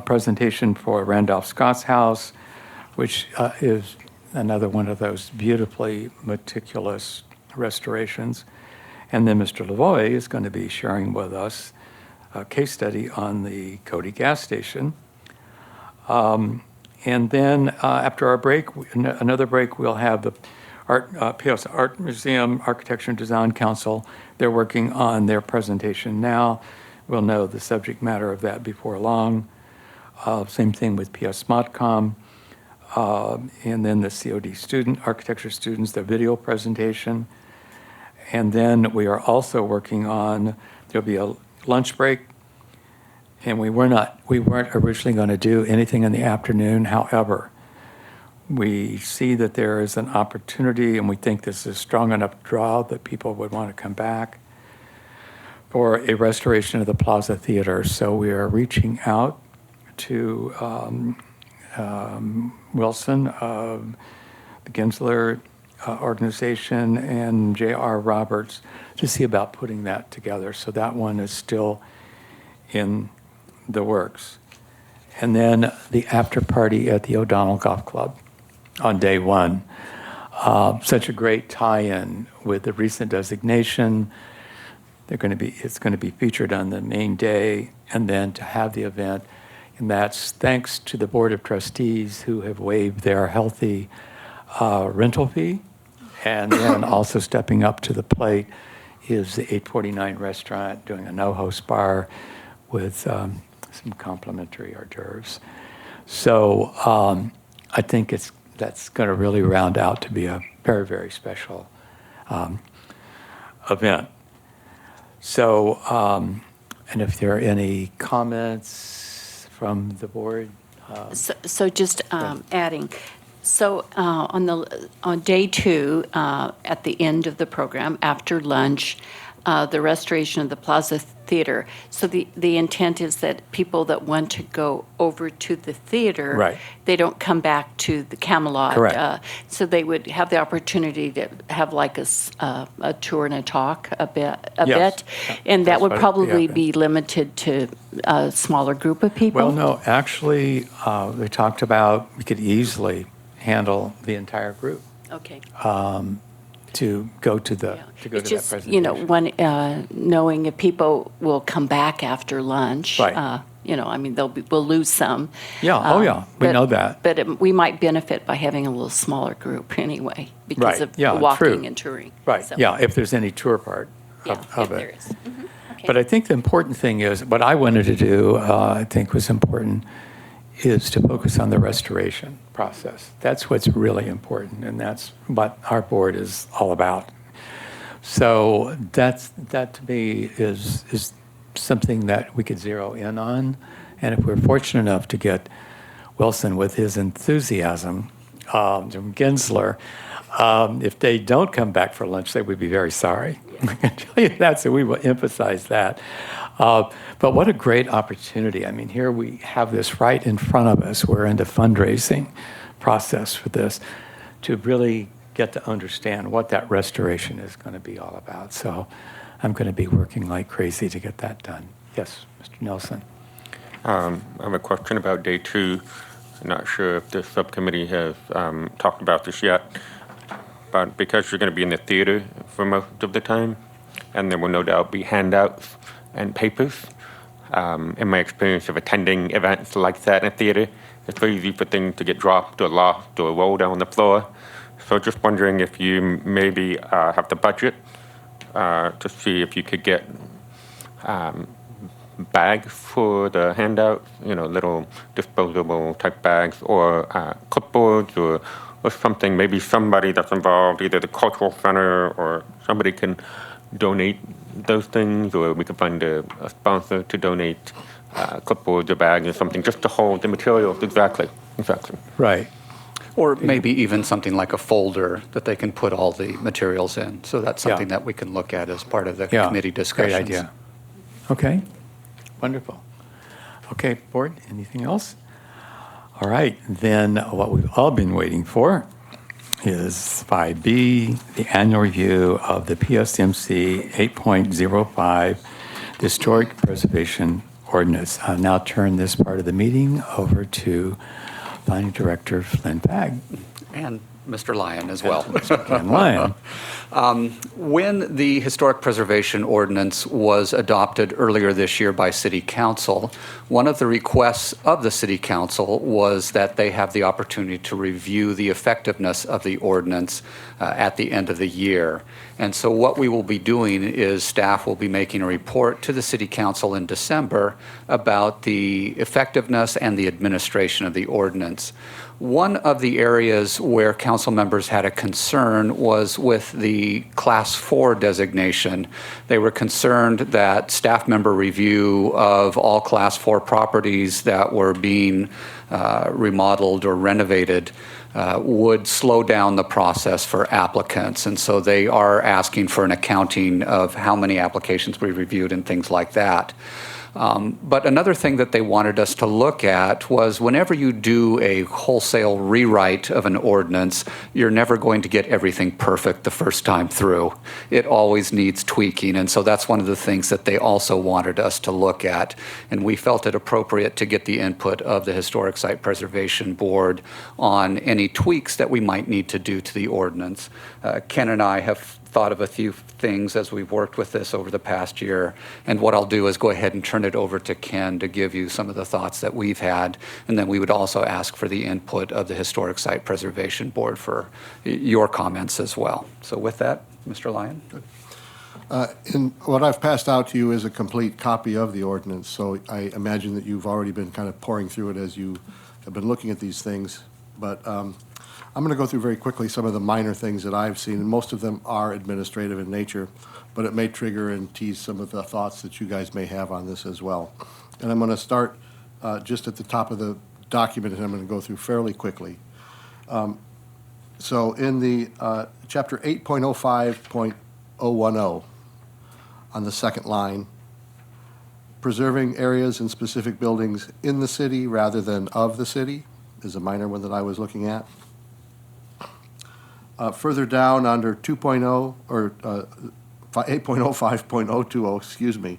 presentation for Randolph Scott's house, which is another one of those beautifully meticulous restorations. And then Mr. Lavoie is going to be sharing with us a case study on the Cody gas station. And then after our break, another break, we'll have the PS Art Museum Architecture and Design Council. They're working on their presentation now. We'll know the subject matter of that before long. Same thing with PS Modcom. And then the COD architecture students, their video presentation. And then we are also working on, there'll be a lunch break. And we weren't originally going to do anything in the afternoon. However, we see that there is an opportunity, and we think this is a strong enough draw that people would want to come back for a restoration of the Plaza Theater. So we are reaching out to Wilson, the Gensler organization and J.R. Roberts to see about putting that together. So that one is still in the works. And then the after party at the O'Donnell Golf Club on day one. Such a great tie-in with the recent designation. It's going to be featured on the main day, and then to have the event. And that's thanks to the Board of Trustees who have waived their healthy rental fee. And then also stepping up to the plate is the 849 restaurant doing a no-host bar with some complimentary hors d'oeuvres. So I think that's going to really round out to be a very, very special event. So, and if there are any comments from the board? So just adding, so on day two, at the end of the program, after lunch, the restoration of the Plaza Theater. So the intent is that people that want to go over to the theater, Right. they don't come back to the Camelot. Correct. So they would have the opportunity to have like a tour and a talk a bit. Yes. And that That's would what- probably yeah. be limited to a smaller group of people. Well, no, actually, they talked about we could easily handle the entire group Okay. to go to the to go It's to just, that you know, presentation. knowing if people will come back after lunch. Right. You know, I mean, we'll lose some. Yeah, oh, yeah, we but- know that. But we might benefit by having a little smaller group anyway, because Right, of yeah, walking true. and touring. Right, So, yeah, if there's any tour part Yeah, of if it. there is. Mhm, okay. But I think the important thing is, what I wanted to do, I think was important, is to focus on the restoration process. That's what's really important, and that's what our board is all about. So that to me is something that we could zero in on. And if we're fortunate enough to get Wilson with his enthusiasm, Jim Gensler, if they don't come back for lunch, they would be very sorry. I can tell you that, so we will emphasize that. But what a great opportunity. I mean, here we have this right in front of us. We're in the fundraising process for this to really get to understand what that restoration is going to be all about. So I'm going to be working like crazy to get that done. Yes, Mr. Nelson. I have a question about day two. I'm not sure if the subcommittee has talked about this yet, but because you're going to be in the theater for most of the time, and there will no doubt be handouts and papers. In my experience of attending events like that in a theater, it's very easy for things to get dropped or lost or roll down on the floor. So just wondering if you maybe have the budget to see if you could get bags for the handouts, little disposable type bags, or clipboards, or something. Maybe somebody that's involved, either the cultural center or somebody can donate those things, or we could find a sponsor to donate clipboards or bags or something, just to hold the materials. Exactly. Right. Or maybe even something like a folder that they can put all the materials in. So that's something Yeah. that we can look at as part of the Yeah, committee discussions. great idea. Okay, wonderful. Okay, board, anything else? All right, then what we've all been waiting for is 5B, the annual review of the PSMC 8.05, the Historic Preservation Ordinance. I'll now turn this part of the meeting over to Planning Director Flynn Fagg. And Mr. Lyon as well. Ken Lyon. When the Historic Preservation Ordinance was adopted earlier this year by City Council, one of the requests of the City Council was that they have the opportunity to review the effectiveness of the ordinance at the end of the year. And so what we will be doing is staff will be making a report to the City Council in December about the effectiveness and the administration of the ordinance. One of the areas where council members had a concern was with the Class 4 designation. They were concerned that staff member review of all Class 4 properties that were being remodeled or renovated would slow down the process for applicants. And so they are asking for an accounting of how many applications we reviewed and things like that. But another thing that they wanted us to look at was whenever you do a wholesale rewrite of an ordinance, you're never going to get everything perfect the first time through. It always needs tweaking, and so that's one of the things that they also wanted us to look at. And we felt it appropriate to get the input of the Historic Site Preservation Board on any tweaks that we might need to do to the ordinance. Ken and I have thought of a few things as we've worked with this over the past year, and what I'll do is go ahead and turn it over to Ken to give you some of the thoughts that we've had, and then we would also ask for the input of the Historic Site Preservation Board for your comments as well. So with that, Mr. Lyon. And what I've passed out to you is a complete copy of the ordinance, so I imagine that you've already been kind of pouring through it as you have been looking at these things. But I'm going to go through very quickly some of the minor things that I've seen, and most of them are administrative in nature, but it may trigger and tease some of the thoughts that you guys may have on this as well. And I'm going to start just at the top of the document, and I'm going to go through fairly quickly. So in the chapter 8.05.010, on the second line, preserving areas and specific buildings in the city rather than of the city is a minor one that I was looking at. Further down under 2.0 or 8.05.020, excuse me,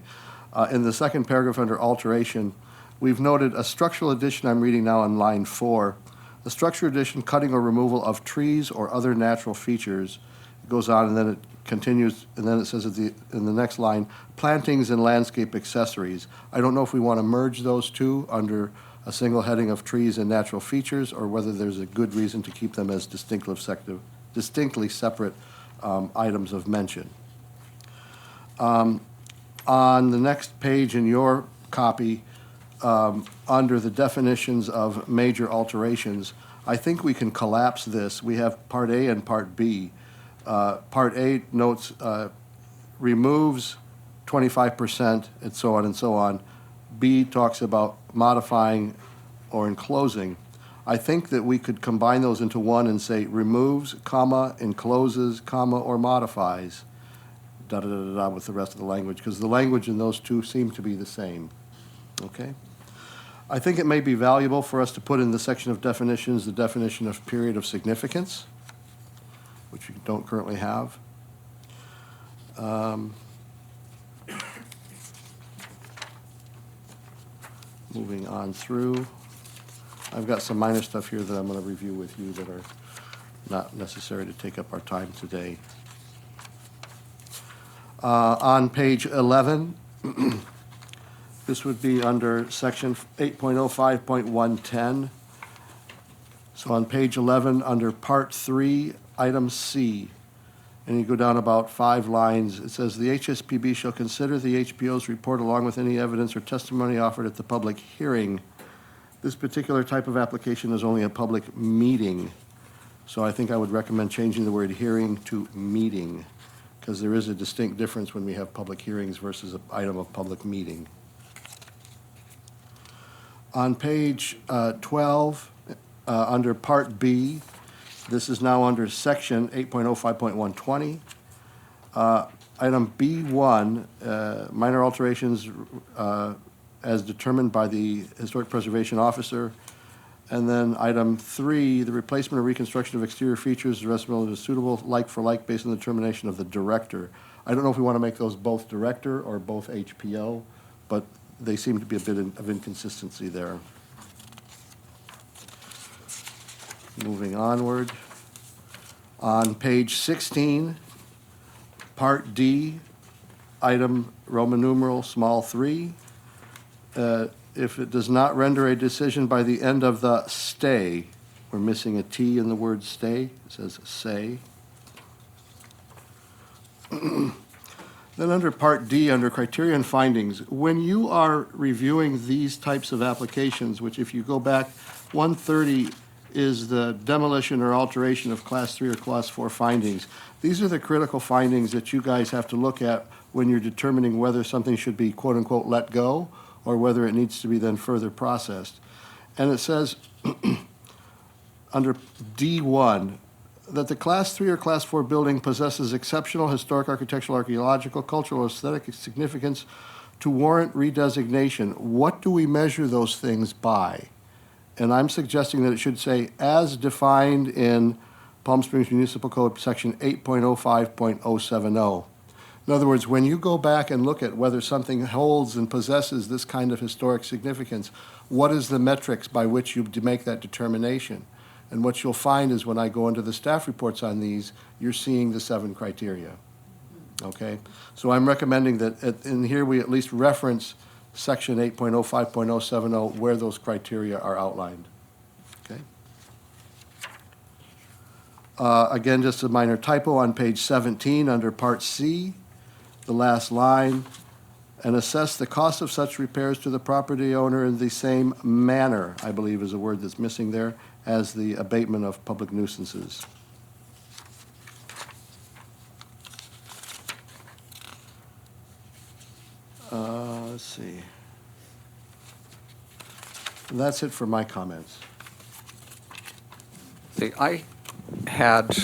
in the second paragraph under alteration, we've noted a structural addition. I'm reading now on line 4. A structural addition, cutting or removal of trees or other natural features. It goes on and then it continues, and then it says in the next line, plantings and landscape accessories. I don't know if we want to merge those two under a single heading of trees and natural features, or whether there's a good reason to keep them as distinctly separate items of mention. On the next page in your copy, under the definitions of major alterations, I think we can collapse this. We have Part A and Part B. Part A notes removes 25% and so on and so on. B talks about modifying or enclosing. I think that we could combine those into one and say removes, comma, encloses, comma, or modifies, da-da-da-da-da, with the rest of the language, because the language in those two seem to be the same. Okay? I think it may be valuable for us to put in the section of definitions the definition of period of significance, which we don't currently have. Moving on through. I've got some minor stuff here that I'm going to review with you that are not necessary to take up our time today. On page 11, this would be under section 8.05.110. So on page 11, under part 3, item C, and you go down about 5 lines, it says, the HSPB shall consider the HPO's report along with any evidence or testimony offered at the public hearing. This particular type of application is only a public meeting, so I think I would recommend changing the word hearing to meeting, because there is a distinct difference when we have public hearings versus an item of public meeting. On page 12, under Part B, this is now under section 8.05.120. Item B1, minor alterations as determined by the Historic Preservation Officer. And then item 3, the replacement or reconstruction of exterior features, the rest of it is suitable like for like based on the determination of the director. I don't know if we want to make those both director or both HPO, but they seem to be a bit of inconsistency there. Moving onward. On page 16, Part D, item Roman numeral small 3. If it does not render a decision by the end of the stay, we're missing a T in the word stay. It says say. Then under Part D, under criteria and findings, when you are reviewing these types of applications, which if you go back, 130 is the demolition or alteration of Class 3 or Class 4 findings. These are the critical findings that you guys have to look at when you're determining whether something should be quote-unquote let go or whether it needs to be then further processed. And it says under D1, that the Class 3 or Class 4 building possesses exceptional historic, architectural, archaeological, cultural, or aesthetic significance to warrant redesignation, what do we measure those things by? And I'm suggesting that it should say, as defined in Palm Springs Municipal Code, Section 8.05.070. In other words, when you go back and look at whether something holds and possesses this kind of historic significance, what is the metrics by which you make that determination? And what you'll find is when I go into the staff reports on these, you're seeing the 7 criteria. Okay? So I'm recommending that in here we at least reference Section 8.05.070 where those criteria are outlined. Okay? Again, just a minor typo on page 17 under Part C, the last line, and assess the cost of such repairs to the property owner in the same manner, I believe is a word that's missing there, as the abatement of public nuisances. Let's see. And that's it for my comments. See, I had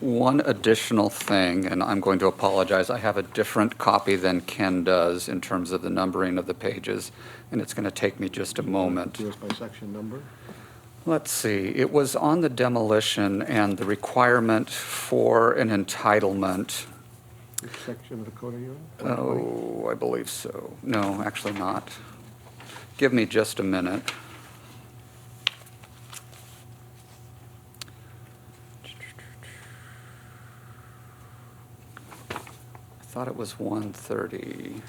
one additional thing, and I'm going to apologize. I have a different copy than Ken does in terms of the numbering of the pages, and it's going to take me just a moment. Do us by section number? Let's see, it was on the demolition and the requirement for an entitlement. Which section of the code are you in? Oh, I believe so. No, actually not. Give me just a minute. I thought it was 130.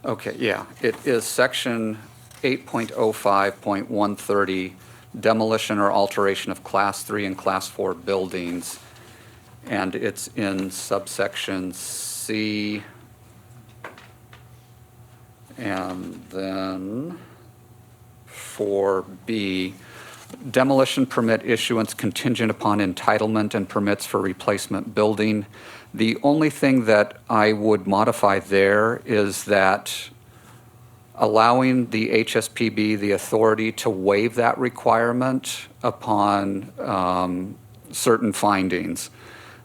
Okay, yeah, it is section 8.05.130, demolition or alteration of Class 3 and Class 4 buildings. And it's in subsection C. And then 4B, demolition permit issuance contingent upon entitlement and permits for replacement building. The only thing that I would modify there is that allowing the HSPB the authority to waive that requirement upon certain findings.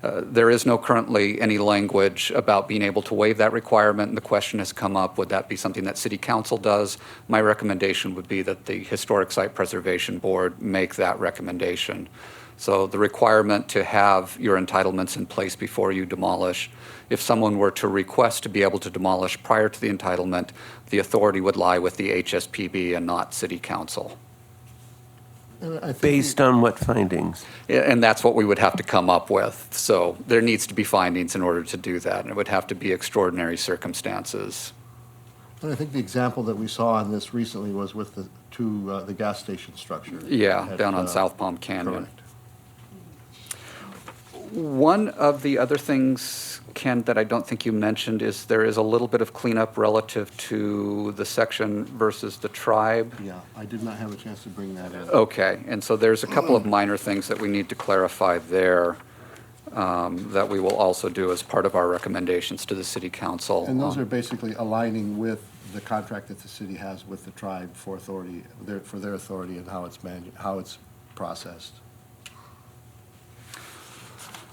There is no currently any language about being able to waive that requirement, and the question has come up, would that be something that City Council does? My recommendation would be that the Historic Site Preservation Board make that recommendation. So the requirement to have your entitlements in place before you demolish, if someone were to request to be able to demolish prior to the entitlement, the authority would lie with the HSPB and not City Council. And I think Based on what findings? And that's what we would have to come up with. So there needs to be findings in order to do that, and it would have to be extraordinary circumstances. And I think the example that we saw on this recently was with the the gas station structure. Yeah, at, down on South Palm Canyon. Correct. One of the other things, Ken, that I don't think you mentioned is there is a little bit of cleanup relative to the section versus the tribe. Yeah, I did not have a chance to bring that in. Okay, and so there's a couple of minor things that we need to clarify there that we will also do as part of our recommendations to the City Council. And those are basically aligning with the contract that the city has with the tribe for authority, for their authority and how it's processed.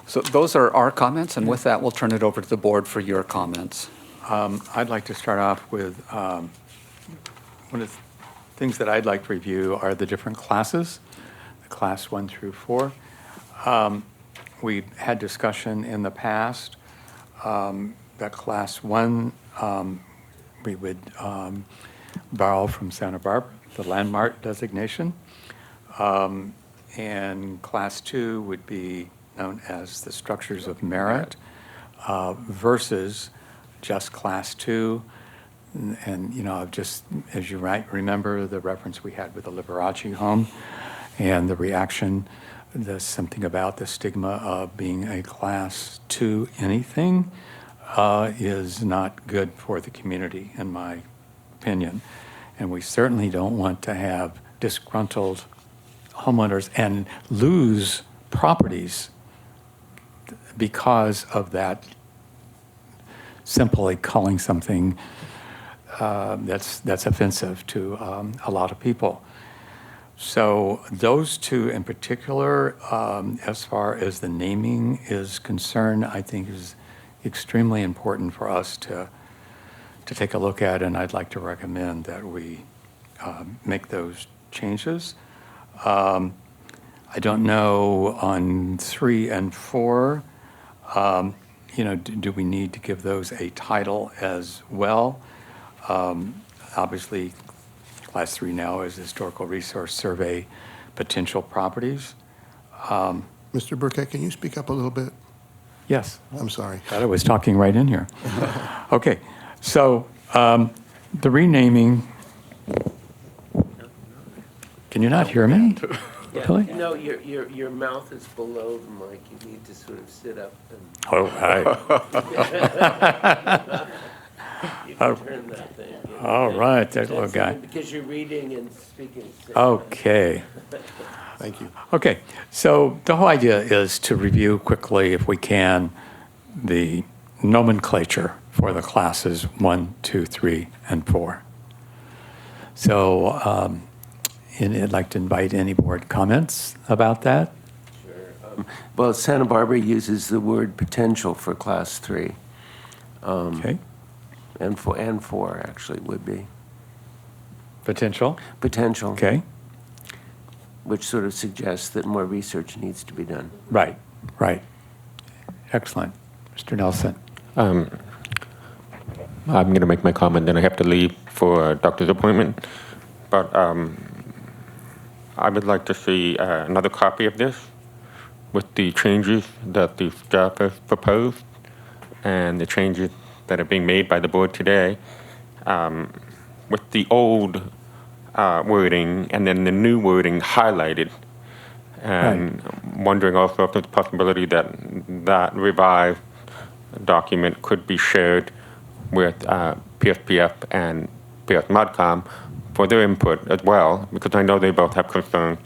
So those are our comments, and with that, we'll turn it over to the board for your comments. I'd like to start off with, one of the things that I'd like to review are the different classes, the class 1 through 4. We had discussion in the past that class 1, we would borrow from Santa Barbara, the landmark designation. And class 2 would be known as the structures of merit versus just class 2. And, you know, just as you might remember the reference we had with the Liberace home and the reaction, there's something about the stigma of being a class 2 anything is not good for the community, in my opinion. And we certainly don't want to have disgruntled homeowners and lose properties because of that, simply calling something that's offensive to a lot of people. So those two in particular, as far as the naming is concerned, I think is extremely important for us to to take a look at, and I'd like to recommend that we make those changes. I don't know on 3 and 4, do we need to give those a title as well? Obviously, Class 3 now is Historical Resource Survey Potential Properties. Mr. Burkett, can you speak up a little bit? Yes. I'm sorry. Thought I was talking right in here. Okay, so the renaming, can you not hear me? Really? No, your mouth is below the mic. You need to sort of sit up and Oh, hi. you can turn that thing. All right, that little That's guy. because you're reading and speaking. Okay. Thank you. Okay, so the whole idea is to review quickly, if we can, the nomenclature for the classes 1, 2, 3, and 4. So, and I'd like to invite any board comments about that. Well, Santa Barbara uses the word potential for Class 3. Okay, And 4 actually would be. potential, Potential. okay, Which sort of suggests that more research needs to be done. right, right. Excellent. Mr. Nelson. I'm going to make my comment, then I have to leave for a doctor's appointment. But I would like to see another copy of this with the changes that the staff has proposed and the changes that are being made by the board today, with the old wording and then the new wording highlighted. And wondering also if there's a possibility that that revised document could be shared with PSPF and PS Modcom for their input as well, because I know they both have concerns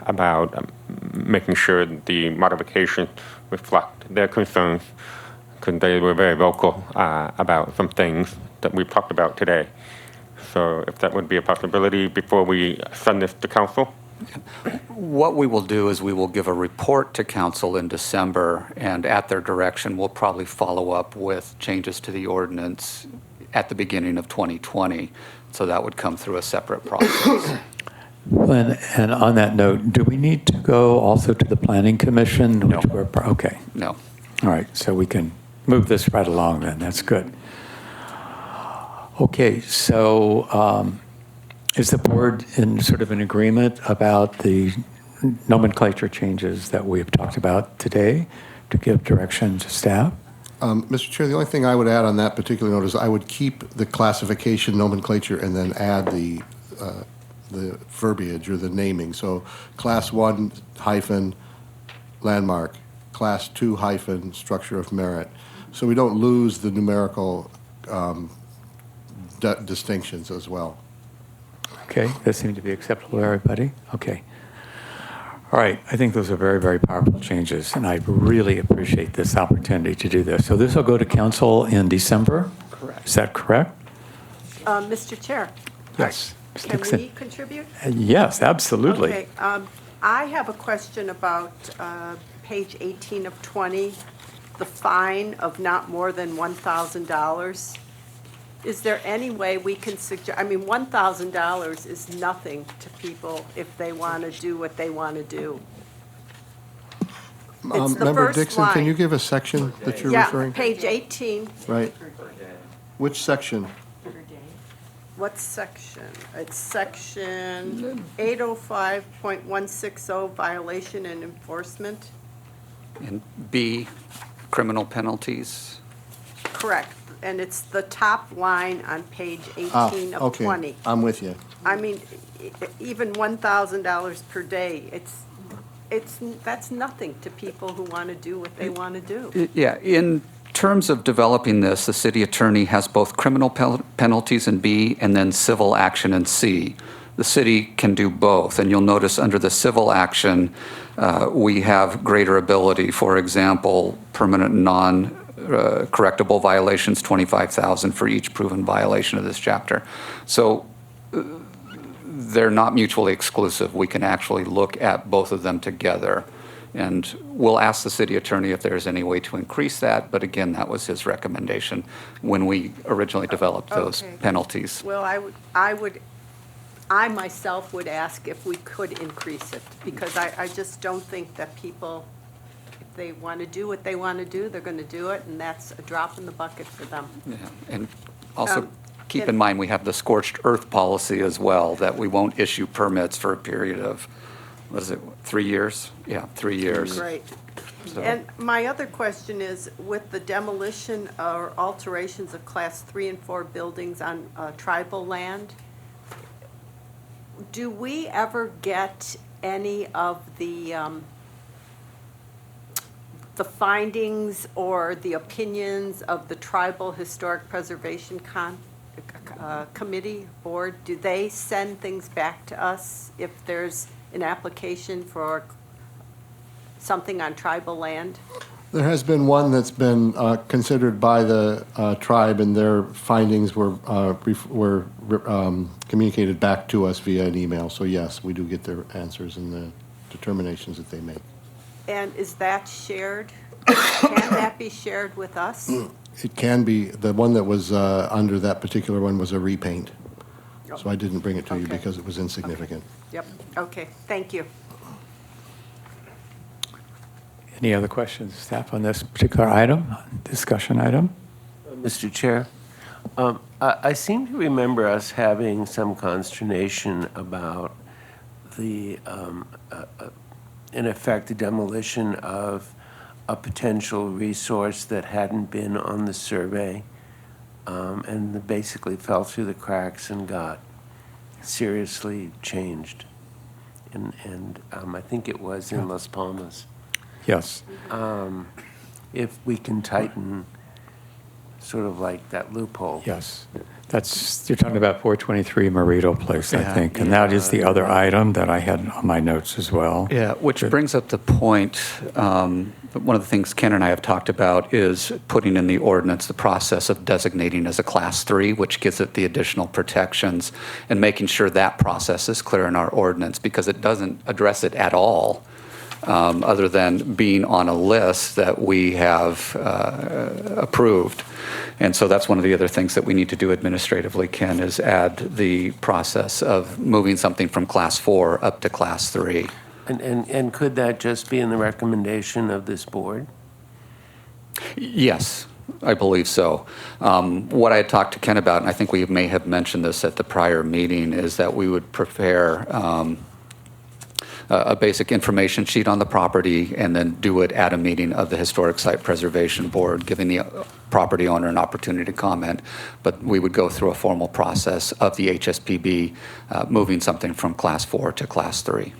about making sure that the modifications reflect their concerns, because they were very vocal about some things that we've talked about today. So if that would be a possibility before we send this to council. What we will do is we will give a report to council in December, and at their direction, we'll probably follow up with changes to the ordinance at the beginning of 2020. So that would come through a separate process. And on that note, do we need to go also to the Planning Commission? No. Okay, No. all right, so we can move this right along then, that's good. Okay, so is the board in sort of an agreement about the nomenclature changes that we've talked about today to give direction to staff? Mr. Chair, the only thing I would add on that particular note is I would keep the classification nomenclature and then add the verbiage or the naming. So Class 1 hyphen landmark, Class 2 hyphen structure of merit. So we don't lose the numerical distinctions as well. Okay, that seemed to be acceptable to everybody? Okay. All right, I think those are very, very powerful changes, and I really appreciate this opportunity to do this. So this will go to council in December? Correct. Is that correct? Mr. Chair? Yes. Ms. Can Dixon. we contribute? Yes, absolutely. Okay, I have a question about page 18 of 20, the fine of not more than $1,000. Is there any way we can suggest, I mean, $1,000 is nothing to people if they want to do what they want to do. It's the Member first Dixon, can line. you give a section that you're Yeah, referring? page 18, Right. Which section? what section? It's section 805.160, violation and enforcement. And B, criminal penalties. Correct, and it's the top line on page 18 of Okay, 20. I'm with you. I mean, even $1,000 per day, that's nothing to people who want to do what they want to do. Yeah, in terms of developing this, the city attorney has both criminal penalties in B and then civil action in C. The city can do both, and you'll notice under the civil action, we have greater ability. For example, permanent non-correctable violations, $25,000 for each proven violation of this chapter. So they're not mutually exclusive. We can actually look at both of them together And we'll ask the city attorney if there's any way to increase that, but again, that was his recommendation when we originally developed those Okay. penalties. Well, I myself would ask if we could increase it, because I just don't think that people, if they want to do what they want to do, they're going to do it, and that's a drop in the bucket for them. Yeah, and also Um, keep and- in mind, we have the scorched earth policy as well, that we won't issue permits for a period of, what is it, 3 years? Yeah, 3 years. Great. So- And my other question is, with the demolition or alterations of Class 3 and 4 buildings on tribal land, do we ever get any of the findings or the opinions of the Tribal Historic Preservation Committee Board? Do they send things back to us if there's an application for something on tribal land? There has been one that's been considered by the tribe, and their findings were communicated back to us via an email. So yes, we do get their answers and the determinations that they make. And is that shared? Can that be shared with us? It can be, the one that was under that particular one was a repaint. So I didn't bring it to you Okay. because it was insignificant. Yep, okay, thank you. Any other questions, staff, on this particular item, discussion item? Mr. Chair, I seem to remember us having some consternation about the, in effect, the demolition of a potential resource that hadn't been on the survey, and that basically fell through the cracks and got seriously changed. And I think it was in Las Palmas. Yes. If we can tighten sort of like that loophole. Yes. That's, you're talking about 423 Morito Place, I Yeah. think, and that is the other item that I had on my notes as well. Yeah, which brings up the point, one of the things Ken and I have talked about is putting in the ordinance the process of designating as a Class 3, which gives it the additional protections, and making sure that process is clear in our ordinance, because it doesn't address it at all, other than being on a list that we have approved. And so that's one of the other things that we need to do administratively, Ken, is add the process of moving something from Class 4 up to Class 3. And could that just be in the recommendation of this board? Yes, I believe so. What I had talked to Ken about, and I think we may have mentioned this at the prior meeting, is that we would prepare a basic information sheet on the property and then do it at a meeting of the Historic Site Preservation Board, giving the property owner an opportunity to comment. But we would go through a formal process of the HSPB moving something from Class 4 to Class 3.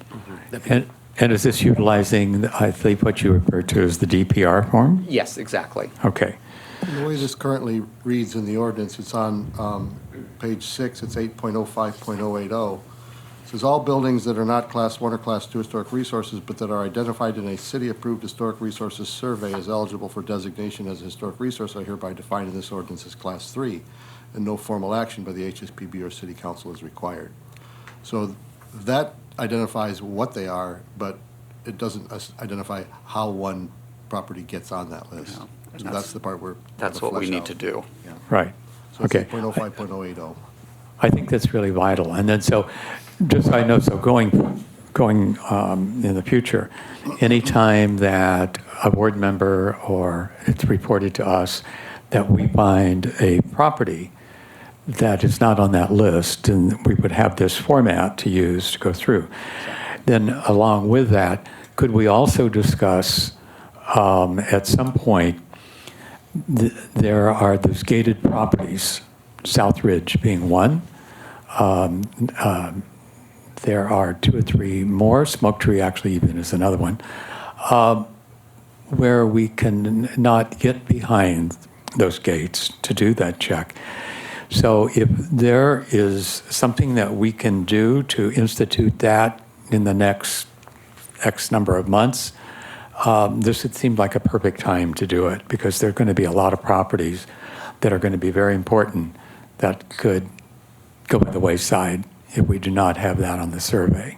And is this utilizing, I think, what you referred to as the DPR form? Yes, exactly. Okay. And the way this currently reads in the ordinance, it's on page 6, it's 8.05.080. It says, all buildings that are not Class 1 or Class 2 historic resources, but that are identified in a city-approved historic resources survey as eligible for designation as a historic resource are hereby defined in this ordinance as Class 3, and no formal action by the HSPB or City Council is required. So that identifies what they are, but it doesn't identify how one property gets on that list. Yeah. So that's the part where. That's what we need to do. Yeah. Right. So it's Okay. 8.05.080. I think that's really vital. And then so, just so I know, so going in the future, anytime that a board member or it's reported to us that we find a property that is not on that list, and we would have this format to use to go through. Then along with that, could we also discuss at some point, there are those gated properties, South Ridge being one. There are 2 or 3 more, Smoke Tree actually even is another one, where we can not get behind those gates to do that check. So if there is something that we can do to institute that in the next X number of months, this would seem like a perfect time to do it, because there are going to be a lot of properties that are going to be very important that could go by the wayside if we do not have that on the survey.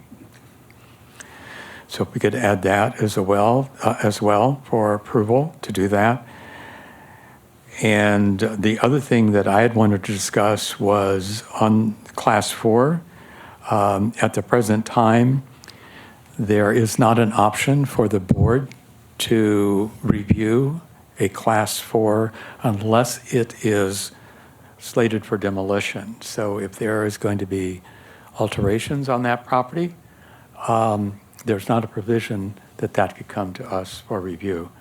So if we could add that as well for approval to do that. And the other thing that I had wanted to discuss was on Class 4. At the present time, there is not an option for the board to review a Class 4 unless it is slated for demolition. So if there is going to be alterations on that property, there's not a provision that that could come to us for review.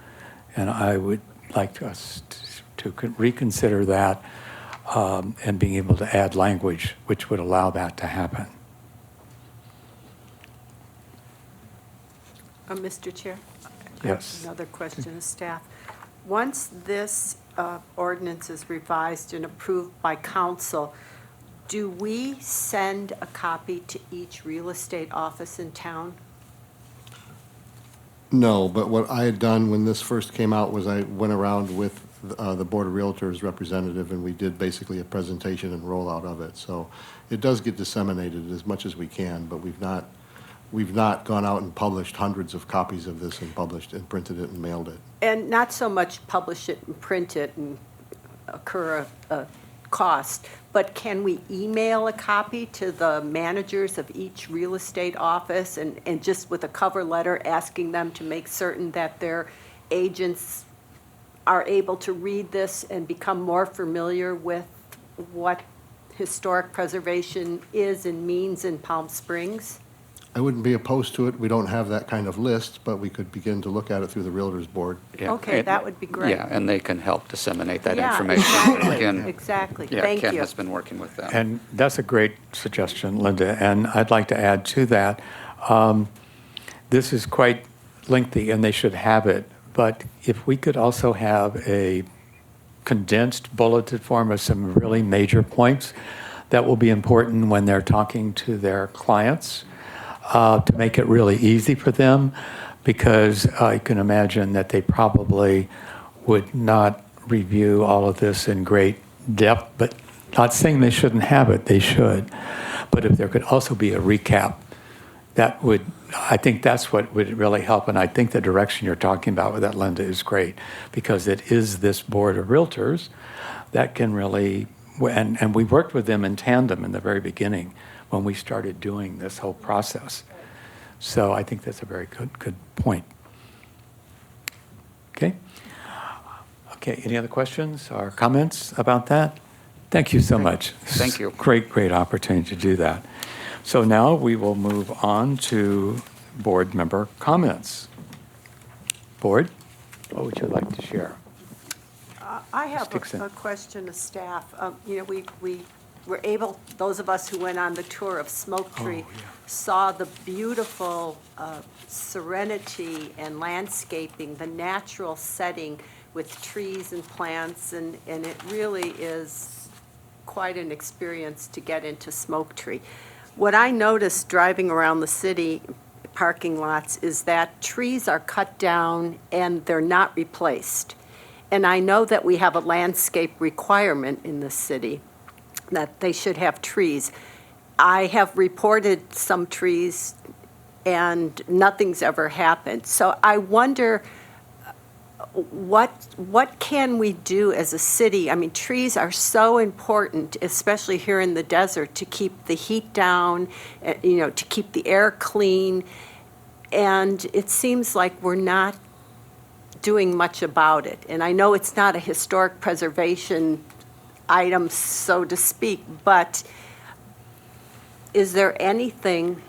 And I would like us to reconsider that and being able to add language which would allow that to happen. Mr. Chair? Yes. Another question of staff. Once this ordinance is revised and approved by council, do we send a copy to each real estate office in town? No, but what I had done when this first came out was I went around with the Board of Realtors representative, and we did basically a presentation and rollout of it. So it does get disseminated as much as we can, but we've not gone out and published hundreds of copies of this and published and printed it and mailed it. And not so much publish it and print it and incur a cost, but can we email a copy to the managers of each real estate office and just with a cover letter asking them to make certain that their agents are able to read this and become more familiar with what historic preservation is and means in Palm Springs? I wouldn't be opposed to it. We don't have that kind of list, but we could begin to look at it through the Realtors Board. Yeah, Okay, and- that would be great. Yeah, and they can help disseminate that Yeah, information. exactly, Again, exactly. yeah, Thank Ken you. has been working with them. And that's a great suggestion, Linda, and I'd like to add to that. This is quite lengthy, and they should have it, but if we could also have a condensed bulleted form of some really major points that will be important when they're talking to their clients, to make it really easy for them, because I can imagine that they probably would not review all of this in great depth, but not saying they shouldn't have it, they should. But if there could also be a recap, that would, I think that's what would really help. And I think the direction you're talking about with that, Linda, is great, because it is this board of realtors that can really, and we worked with them in tandem in the very beginning when we started doing this whole process. So I think that's a very good point. Okay. Okay, any other questions or comments about that? Thank you so much. Thank you. Great opportunity to do that. So now we will move on to board member comments. Board, what would you like to share? I have Dixon. a question of staff. You know, we were able, those of us who went on the tour of Smoke Tree, saw the beautiful serenity and landscaping, the natural setting with trees and plants, and it really is quite an experience to get into Smoke Tree. What I noticed driving around the city parking lots is that trees are cut down and they're not replaced. And I know that we have a landscape requirement in the city that they should have trees. I have reported some trees and nothing's ever happened. So I wonder what can we do as a city? I mean, trees are so important, especially here in the desert, to keep the heat down, you know, to keep the air clean. And it seems like we're not doing much about it. And I know it's not a historic preservation item, so to speak, but is there anything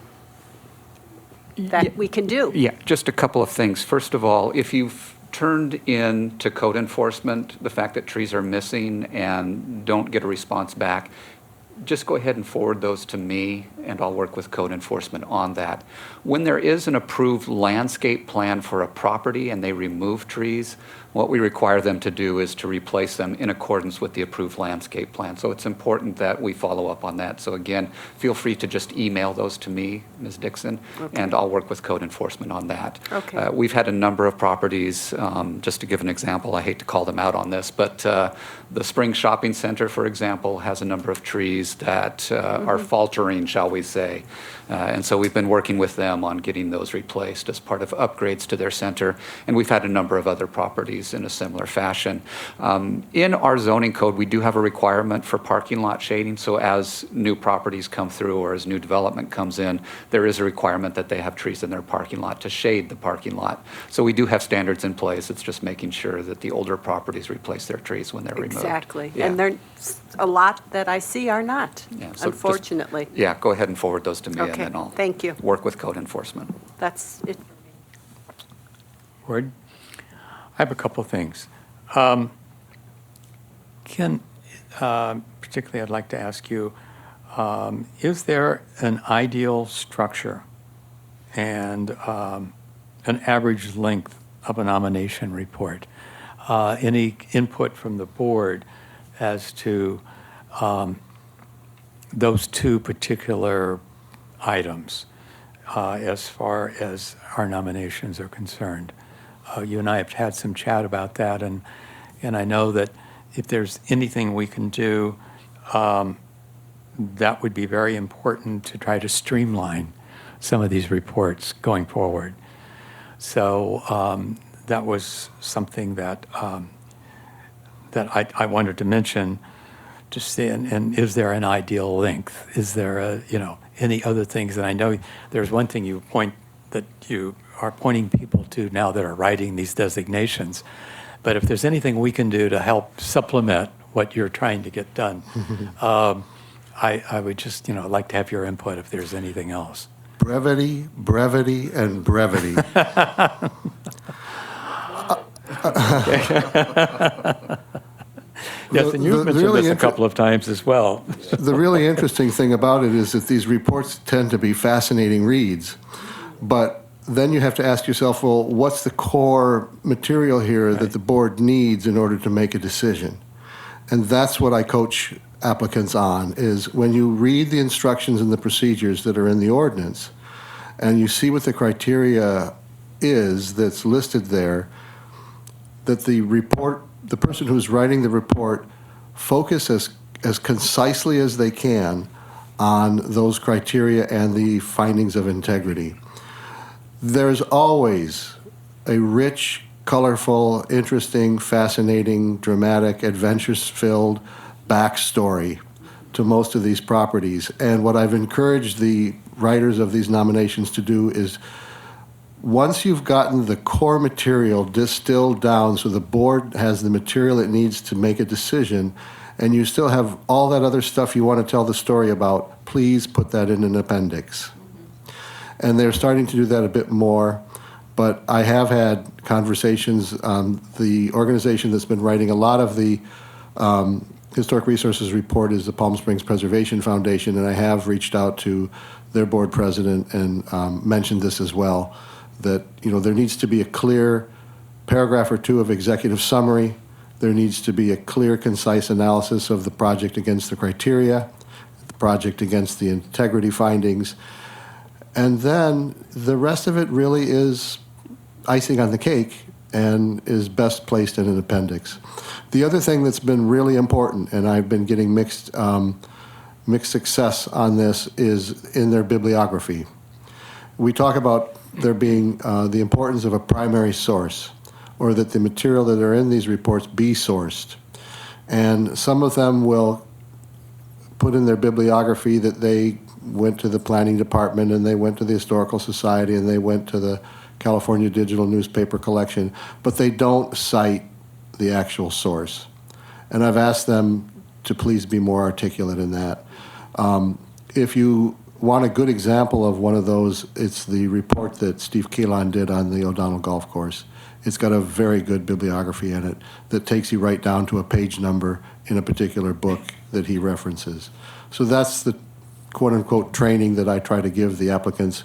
that we can do? Yeah, just a couple of things. First of all, if you've turned in to code enforcement the fact that trees are missing and don't get a response back, just go ahead and forward those to me, and I'll work with code enforcement on that. When there is an approved landscape plan for a property and they remove trees, what we require them to do is to replace them in accordance with the approved landscape plan. So it's important that we follow up on that. So again, feel free to just email those to me, Ms. Dixon, and I'll work with code enforcement on that. Okay. We've had a number of properties, just to give an example, I hate to call them out on this, but the Spring Shopping Center, for example, has a number of trees properties that are faltering, shall we say. And so we've been working with them on getting those replaced as part of upgrades to their center. And we've had a number of other properties in a similar fashion. In our zoning code, we do have a requirement for parking lot shading. So as new properties come through or as new development comes in, there is a requirement that they have trees in their parking lot to shade the parking lot. So we do have standards in place. It's just making sure that the older properties replace their trees when they're removed. Exactly. Yeah. And there's a lot that I see are not, Yeah, so just- unfortunately. Yeah, go ahead and forward those to me, and Okay, then I'll thank you. work with code enforcement. That's it. Ward? I have a couple of things. Particularly I'd like to ask you, is there an ideal structure and an average length of a nomination report? Any input from the board as to those two particular items as far as our nominations are concerned? You and I have had some chat about that, and I know that if there's anything we can do, that would be very important to try to streamline some of these reports going forward. So that was something that I wanted to mention. To see, and is there an ideal length? Is there any other things? And I know there's one thing you are pointing people to now that are writing these designations. But if there's anything we can do to help supplement what you're trying to get done, I would just like to have your input if there's anything else. Brevity, brevity, and brevity. Yes, and you've mentioned this a couple of times as well. The really interesting thing about it is that these reports tend to be fascinating reads, but then you have to ask yourself, well, what's the core material here that the board needs in order to make a decision? And that's what I coach applicants on, is when you read the instructions and the procedures that are in the ordinance, and you see what the criteria is that's listed there, that the person who's writing the report focus as concisely as they can on those criteria and the findings of integrity. There's always a rich, colorful, interesting, fascinating, dramatic, adventures-filled backstory to most of these properties. And what I've encouraged the writers of these nominations to do is, once you've gotten the core material distilled down so the board has the material it needs to make a decision, and you still have all that other stuff you want to tell the story about, please put that in an appendix. And they're starting to do that a bit more, but I have had conversations. The organization that's been writing a lot of the Historic Resources report is the Palm Springs Preservation Foundation, and I have reached out to their board president and mentioned this as well, that there needs to be a clear paragraph or two of executive summary. There needs to be a clear, concise analysis of the project against the criteria, the project against the integrity findings, and then the rest of it really is icing on the cake and is best placed in an appendix. The other thing that's been really important, and I've been getting mixed success on this, is in their bibliography. We talk about there being the importance of a primary source, or that the material that are in these reports be sourced. And some of them will put in their bibliography that they went to the planning department, and they went to the Historical Society, and they went to the California Digital Newspaper Collection, but they don't cite the actual source. And I've asked them to please be more articulate in that. If you want a good example of one of those, it's the report that Steve Keelan did on the O'Donnell Golf Course. It's got a very good bibliography in it that takes you right down to a page number in a particular book that he references. So that's the quote-unquote training that I try to give the applicants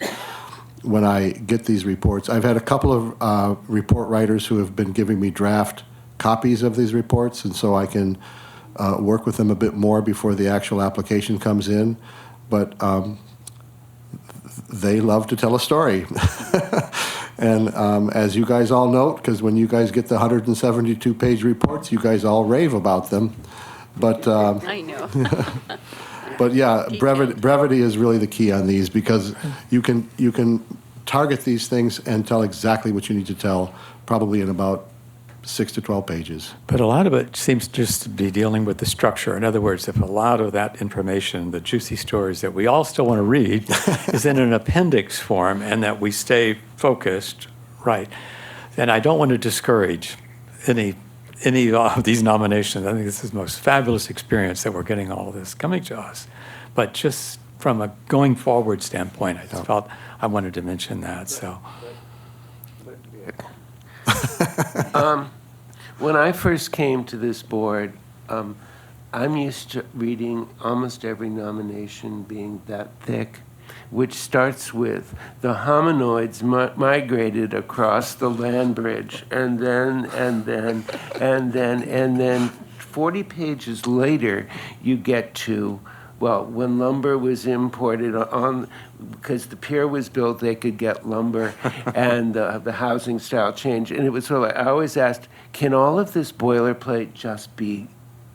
when I get these reports. I've had a couple of report writers who have been giving me draft copies of these reports, and so I can work with them a bit more before the actual application comes in. But they love to tell a story. And as you guys all note, because when you guys get the 172-page reports, you guys all rave about them. But I know. But yeah, brevity is really the key on these, because you can target these things and tell exactly what you need to tell, probably in about 6 to 12 pages. But a lot of it seems just to be dealing with the structure. In other words, if a lot of that information, the juicy stories that we all still want to read, is in an appendix form, and that we stay focused, right? And I don't want to discourage any of these nominations. I think this is the most fabulous experience that we're getting all of this coming to us. But just from a going forward standpoint, I just felt I wanted to mention that. So. When I first came to this board, I'm used to reading almost every nomination being that thick, which starts with the hominoids migrated across the land bridge, and then 40 pages later, you get to, well, when lumber was imported on, because the pier was built, they could get lumber, and the housing style changed. And it was sort of like, I always asked, can all of this boilerplate just be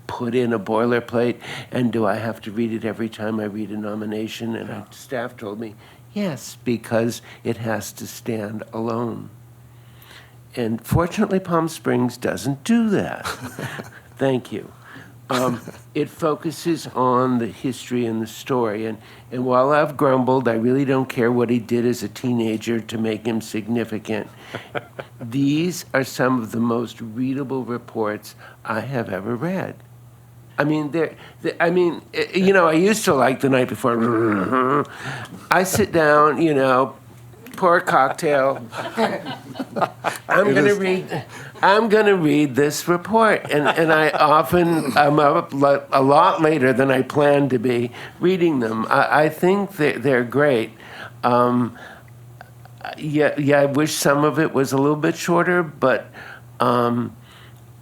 put in a boilerplate, and do I have to read it every time I read a nomination? And staff told me, yes, because it has to stand alone. And fortunately, Palm Springs doesn't do that. Thank you. It focuses on the history and the story. And while I've grumbled, I really don't care what he did as a teenager to make him significant. These are some of the most readable reports I have ever read. I mean, you know, I used to like the night before. I sit down, you know, pour a cocktail. I'm gonna read this report, and I'm up a lot later than I planned to be reading them. I think they're great. Yeah, I wish some of it was a little bit shorter, but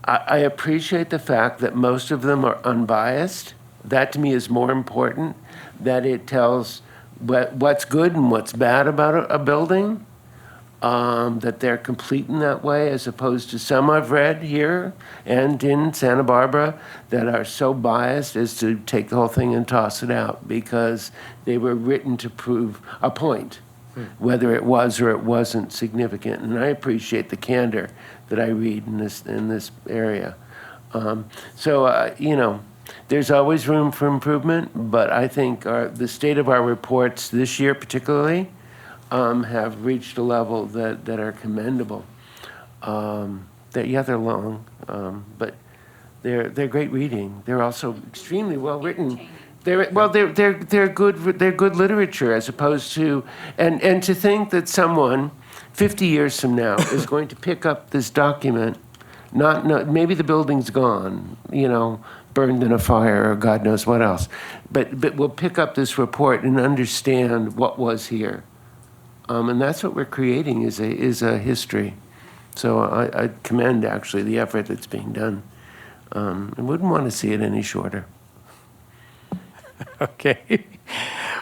I appreciate the fact that most of them are unbiased. That to me is more important, that it tells what's good and what's bad about a building, that they're complete in that way, as opposed to some I've read here and in Santa Barbara that are so biased as to take the whole thing and toss it out because they were written to prove a point, whether it was or it wasn't significant. And I appreciate the candor that I read in this area. You know, there's always room for improvement, but I think the state of our reports this year particularly have reached a level that are commendable. They're long, but they're great reading. They're also extremely well written. They're good literature, as opposed to, and to think that someone 50 years from now is going to pick up this document, maybe the building's gone, you know, burned in a fire or God knows what else, but we'll pick up this report and understand what was here. And that's what we're creating is a history. So I commend actually the effort that's being done. I wouldn't want to see it any shorter. Okay.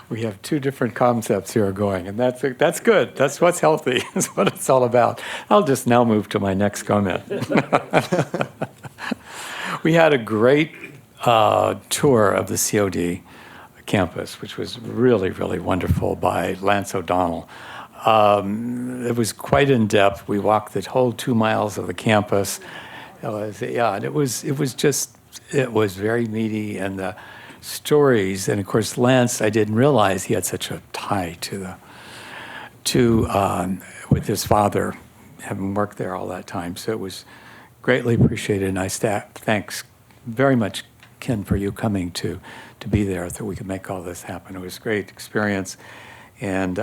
We have two different concepts here going, and that's good. That's what's healthy. That's what it's all about. I'll just now move to my next comment. We had a great tour of the COD campus, which was really, really wonderful, by Lance O'Donnell. It was quite in depth. We walked the whole 2 miles of the campus. It was very meaty, and the stories, and of course Lance, I didn't realize he had such a tie with his father, having worked there all that time. So it was greatly appreciated, and I thanks very much, Ken, for you coming to be there so we could make all this happen. It was a great experience, and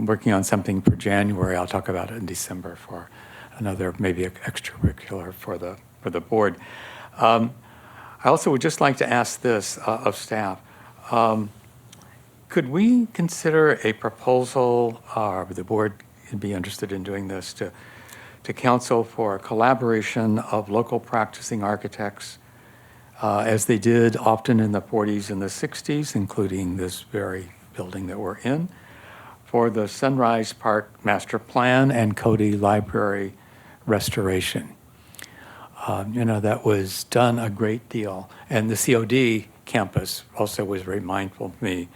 working on something for January. I'll talk about it in December for another maybe extracurricular for the board. I also would just like to ask this of staff. Could we consider a proposal, or the board would be interested in doing this, to council for a collaboration of local practicing architects, as they did often in the 40s and the 60s, including this very building that we're in, for the Sunrise Park Master Plan and Cody Library restoration? That was done a great deal. And the COD campus also was very mindful of me,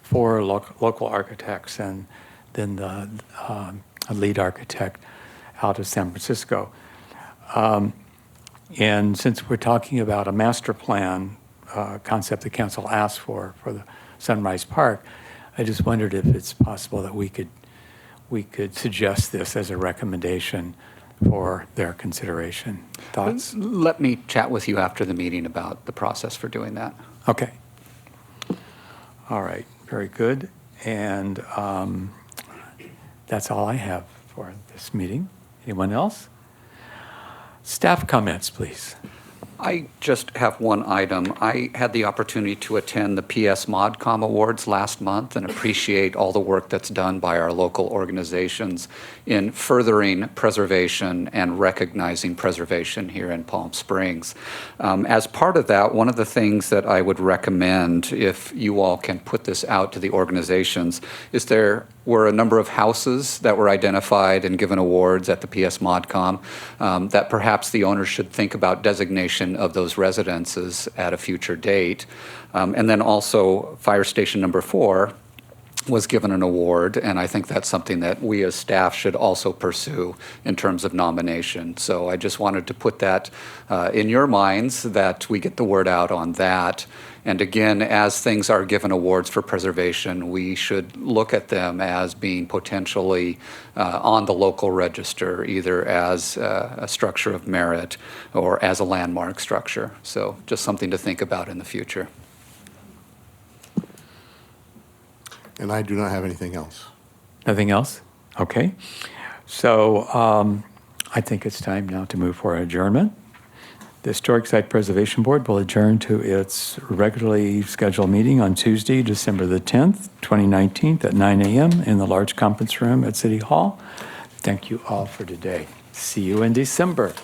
4 local architects and then the a lead architect out of San Francisco. And since we're talking about a master plan concept the council asked for the Sunrise Park, I just wondered if it's possible that we could suggest this as a recommendation for their consideration. Thoughts? Let me chat with you after the meeting about the process for doing that. Okay. All right, very good. And that's all I have for this meeting. Anyone else? Staff comments, please. I just have one item. I had the opportunity to attend the PS ModCom Awards last month and appreciate all the work that's done by our local organizations in furthering preservation and recognizing preservation here in Palm Springs. As part of that, one of the things that I would recommend, if you all can put this out to the organizations, is there were a number of houses that were identified and given awards at the PS ModCom that perhaps the owners should think about designation of those residences at a future date. And then also Fire Station number 4 was given an award, and I think that's something that we as staff should also pursue in terms of nomination. So I just wanted to put that in your minds, that we get the word out on that. And again, as things are given awards for preservation, we should look at them as being potentially on the local register, either as a structure of merit or as a landmark structure. So just something to think about in the future. And I do not have anything else. Nothing else? Okay. So I think it's time now to move for adjournment. The Historic Site Preservation Board will adjourn to its regularly scheduled meeting on Tuesday, December the 10th, 2019 at 9 a.m. in the large conference room at City Hall. Thank you all for today. See you in December.